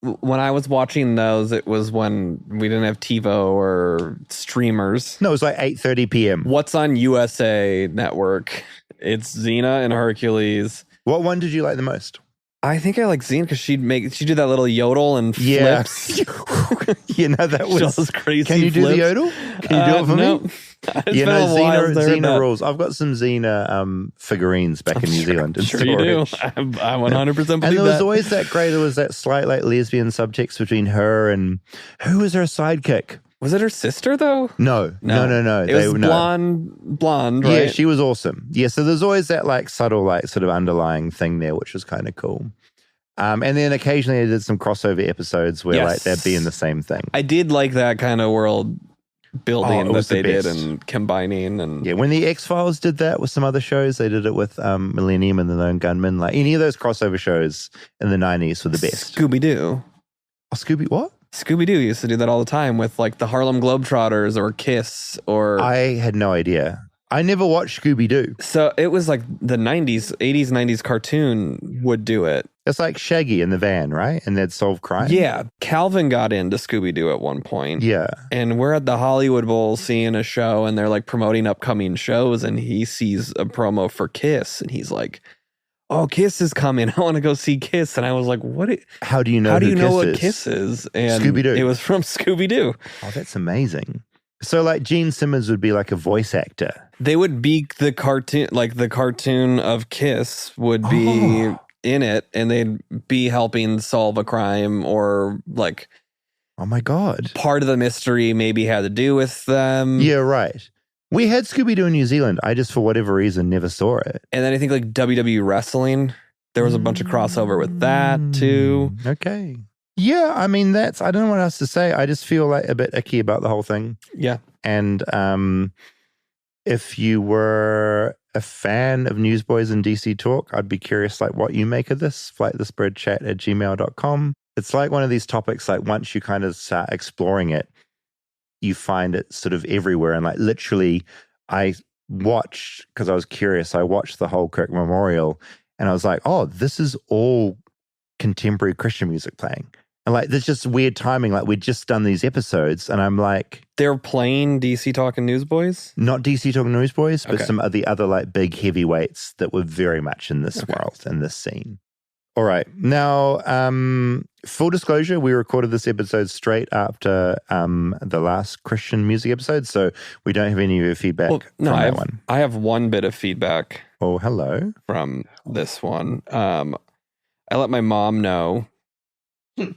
when I was watching those, it was when we didn't have TiVo or streamers. No, it was like 8:30 p.m. What's on USA Network? It's Xena and Hercules. What one did you like the most? I think I like Xena because she'd do that little yodel and flips. You know, that was crazy. Can you do the yodel? Can you do it for me? You know, Xena rules. I've got some Xena figurines back in New Zealand. Sure you do. I 100% believe that. And there was always that there was that slight like lesbian subtext between her and who was her sidekick? Was it her sister though? No. It was blonde, right? Yeah, she was awesome. Yeah, so there's always that like subtle like sort of underlying thing there, which was kind of cool. And then occasionally I did some crossover episodes where like they'd be in the same thing. I did like that kind of world building that they did best. and combining. And yeah, when the X-Files did that with some other shows, they did it with Millennium and the Lone Gunman. Like any of those crossover shows in the 90s were the best. Scooby-Doo. Oh, what? Scooby-Doo used to do that all the time with like the Harlem Globetrotters or Kiss or... I had no idea. I never watched Scooby-Doo. So it was like the 90s, 80s, 90s cartoon would do it. It's like Shaggy in the van, right? And they'd solve crime. Yeah. Calvin got into Scooby-Doo at one point. Yeah. And we're at the Hollywood Bowl seeing a show and they're like promoting upcoming shows and he sees a promo for Kiss and he's like, oh, Kiss is coming. I want to go see Kiss. And I was like, what? How do you know what Kiss is? And Scooby-Doo. It was from Scooby-Doo. Oh, that's amazing. So like Gene Simmons would be like a voice actor. They would be the cartoon, like the cartoon of Kiss would be in it and they'd be helping solve a crime or like, oh my God, part of the mystery maybe had to do with them. Yeah, right. We had Scooby-Doo in New Zealand. I just, for whatever reason, never saw it. And then I think like WWE wrestling, there was a bunch of crossover with that too. Okay. Yeah, I mean, I don't know what else to say. I just feel like a bit icky about the whole thing. Yeah. And if you were a fan of Newsboys and DC Talk, I'd be curious like what you make of this. Flightlessbirdchat@gmail.com. It's like one of these topics, like once you kind of start exploring it, you find it sort of everywhere. And like literally, I watched, because I was curious, I watched the whole Kirk Memorial and I was like, oh, this is all contemporary Christian music playing. And like, there's just weird timing. Like we'd just done these episodes and I'm like... They're playing DC Talking Newsboys? Not DC Talking Newsboys, but okay. some of the other like big heavyweights that were very much in this world and this scene. All right. Now, full disclosure, we recorded this episode straight after the last Christian music episode, so we don't have any of your feedback from that one. I have one bit of feedback. Oh, hello. From this one. I let my mom know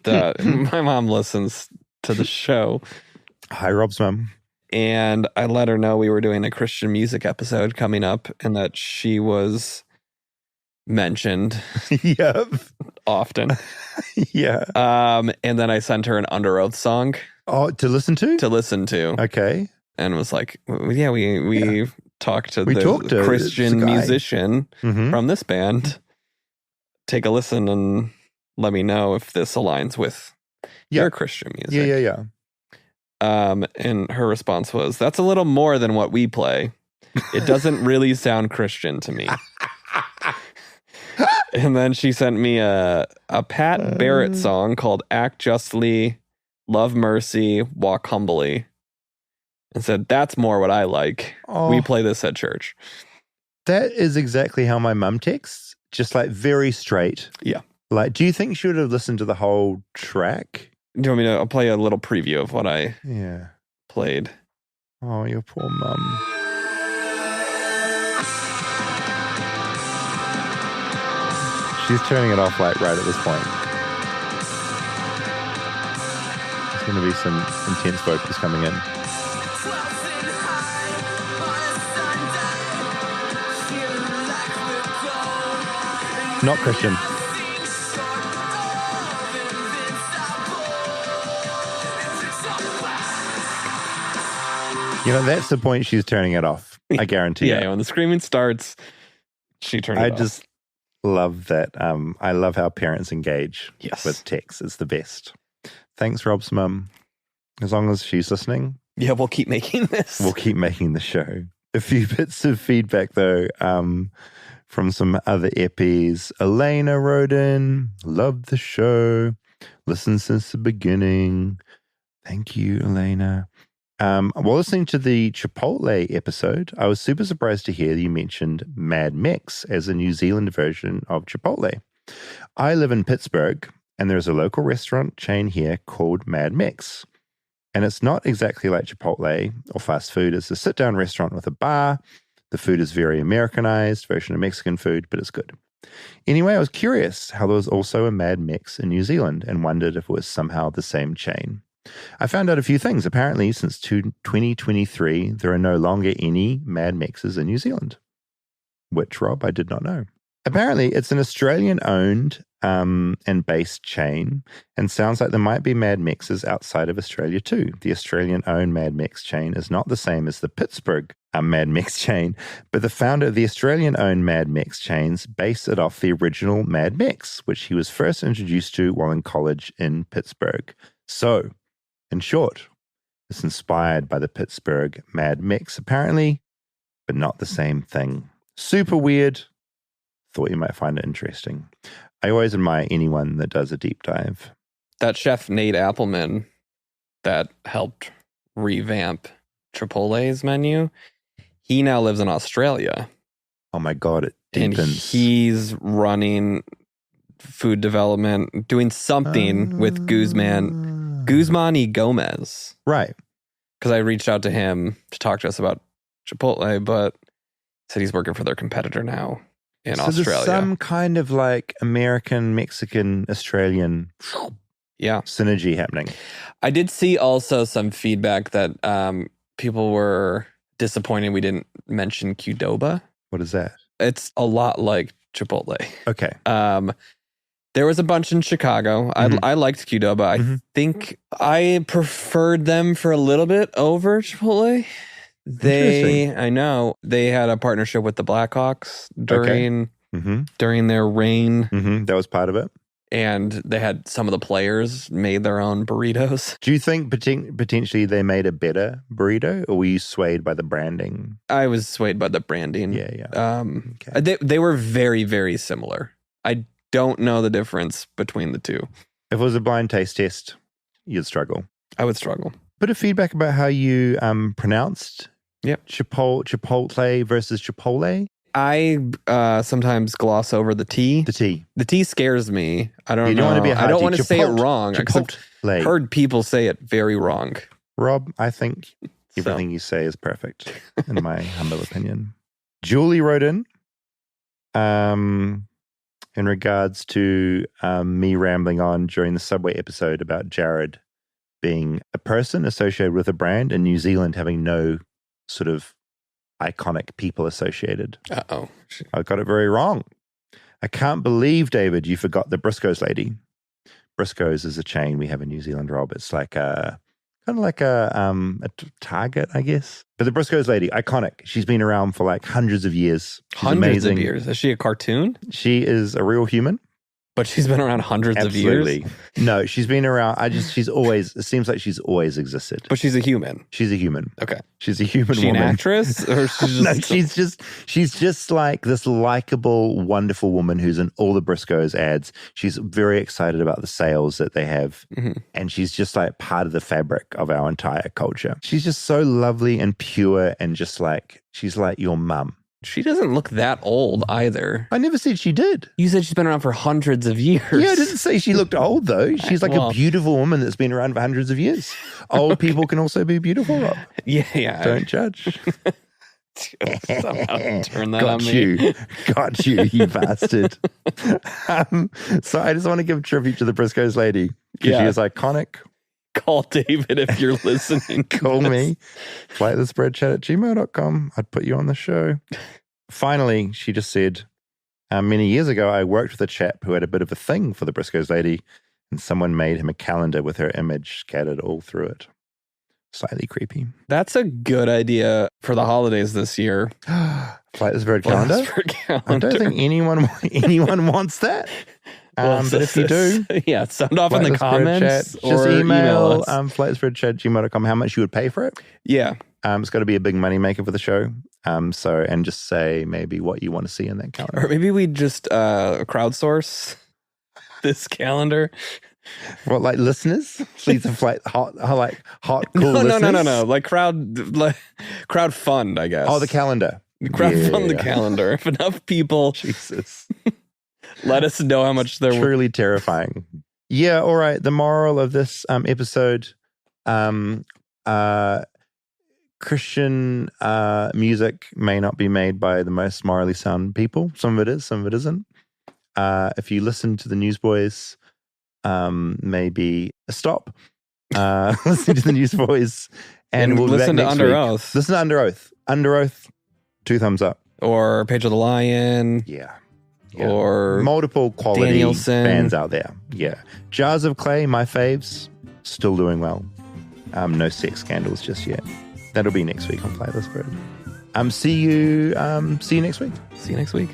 that my mom listens to the show. Hi, Rob's mom. And I let her know we were doing a Christian music episode coming up and that she was mentioned. Yep. Often. Yeah. And then I sent her an Under Oath song. Oh, to listen to? To listen to. Okay. And was like, yeah, we talked to the Christian musician from this band. Take a listen and let me know if this aligns with your Christian music. Yeah. And her response was, that's a little more than what we play. It doesn't really sound Christian to me. And then she sent me a Pat Barrett song called Act Justly love mercy, walk humbly, and said, that's more what I like. We play this at church. That is exactly how my mum texts, just like very straight. Yeah. Like, do you think she would have listened to the whole track? Do you want me to I'll play a little preview of what I played? Oh, your poor mum. She's turning it off like right at this point. There's going to be some intense vocals coming in. Not Christian. You know, that's the point she's turning it off. I guarantee Yeah, when the screaming starts, she turns it off. I just love that. I love how parents engage with text. It's the best. Thanks, Rob's mum. As long as she's listening. Yeah, we'll keep making this. We'll keep making the show. A few bits of feedback, though, from some other epis. Elena wrote in, love the show. Listened since the beginning. Thank you, Elena. While listening to the Chipotle episode, I was super surprised to hear you mentioned Mad Mex as a New Zealand version of Chipotle. I live in Pittsburgh, and there's a local restaurant chain here called Mad Mex. And it's not exactly like Chipotle or fast food. It's a sit-down restaurant with a bar. The food is very Americanized version of Mexican food, but it's good. Anyway, I was curious how there was also a Mad Mex in New Zealand and wondered if it was somehow the same chain. I found out a few things. Apparently, since 2023, there are no longer any Mad Mexes in New Zealand. Which, Rob, I did not know. Apparently, it's an Australian-owned and based chain, and sounds like there might be Mad Mexes outside of Australia too. The Australian-owned Mad Mex chain is not the same as the Pittsburgh Mad Mex chain, but the founder of the Australian-owned Mad Mex chains based it off the original Mad Mex, which he was first introduced to while in college in Pittsburgh. So, in short, it's inspired by the Pittsburgh Mad Mex, apparently, but not the same thing. Super weird. Thought you might find it interesting. I always admire anyone that does a deep dive. That chef, Nate Appleman, that helped revamp Chipotle's menu, he now lives in Australia. Oh my God, it deepens. And he's running food development, doing something with Guzman y Gomez. Right. Because I reached out to him to talk to us about Chipotle, but said he's working for their competitor now in Australia. There's some kind of like American, Mexican, Australian synergy happening. I did see also some feedback that people were disappointed we didn't mention Qdoba. What is that? It's a lot like Chipotle. Okay. There was a bunch in Chicago. I liked Qdoba. I think I preferred them for a little bit over Chipotle. I know they had a partnership with the Blackhawks during their reign. That was part of it. And they had some of the players made their own burritos. Do you think potentially they made a better burrito, or were you swayed by the branding? I was swayed by the branding. Yeah. They were very, very similar. I don't know the difference between the two. If it was a blind taste test, you'd struggle. I would struggle. Bit of feedback about how you pronounced Chipotle versus Chipotle. I sometimes gloss over the T. The T scares me. I don't know. I don't want to say it wrong. I've heard people say it very wrong. Rob, I think everything you say is perfect, in my humble opinion. Julie wrote in regards to me rambling on during the Subway episode about Jared being a person associated with a brand and New Zealand having no sort of iconic people associated. Uh-oh. I got it very wrong. I can't believe, David, you forgot the Briscoes lady. Briscoes is a chain we have in New Zealand, Rob. It's like kind of like a Target, I guess. But the Briscoes lady, iconic. She's been around for like hundreds of years. She's hundreds amazing. Of years. Is she a cartoon? She is a real human. But she's been around hundreds of years. No, she's been around. It seems like she's always existed. But she's a human. She's a human. Okay. She's a human Is she woman. An actress? Or she's just... No, she's just like this likable, wonderful woman who's in all the Briscoes ads. She's very excited about the sales that they have. Mm-hmm. And she's just like part of the fabric of our entire culture. She's just so lovely and pure and just like, she's like your mum. She doesn't look that old either. I never said she did. You said she's been around for hundreds of years. Yeah, I didn't say she looked old, though. She's like a beautiful woman that's been around for hundreds of years. Old people can also be beautiful, Rob. Yeah. Don't judge. Somehow turn that Got on me. Got you bastard. So I just want to give tribute to the Briscoes lady because she is iconic. Call David if you're listening. Call me. flightlessbreadchat@gmail.com. I'd put you on the show. Finally, she just said, many years ago, I worked with a chap who had a bit of a thing for the Briscoes lady, and someone made him a calendar with her image scattered all through it. Slightly creepy. That's a good idea for the holidays this year. Flightless Bird calendar? I don't think anyone wants that. But if you do, sound off in the comments just or email us. flightlessbreadchat@gmail.com how much you would pay for it. Yeah. It's got to be a big money maker for the show. And just say maybe what you want to see in that calendar. Or maybe we just crowdsource this calendar. What, like listeners? Please hot cool No. listeners? Like crowd fund, I guess. Oh, the calendar. Crowdfund the calendar. If enough people Jesus. Let us know how much they're truly terrifying. Yeah, all right. The moral of this episode, Christian music may not be made by the most morally sound people. Some of it is, some of it isn't. If you listen to the Newsboys, maybe stop. Listen to the Newsboys, and we'll listen be to back next Under week. Oath. Listen to Under Oath. Under Oath, 2 thumbs up. Or Page of the Lion. Yeah. Or multiple quality Danielson. bands out there. Yeah. Jars of Clay, my faves, still doing well. No sex scandals just yet. That'll be next week on Flightless Bird. See you next week. See you next week.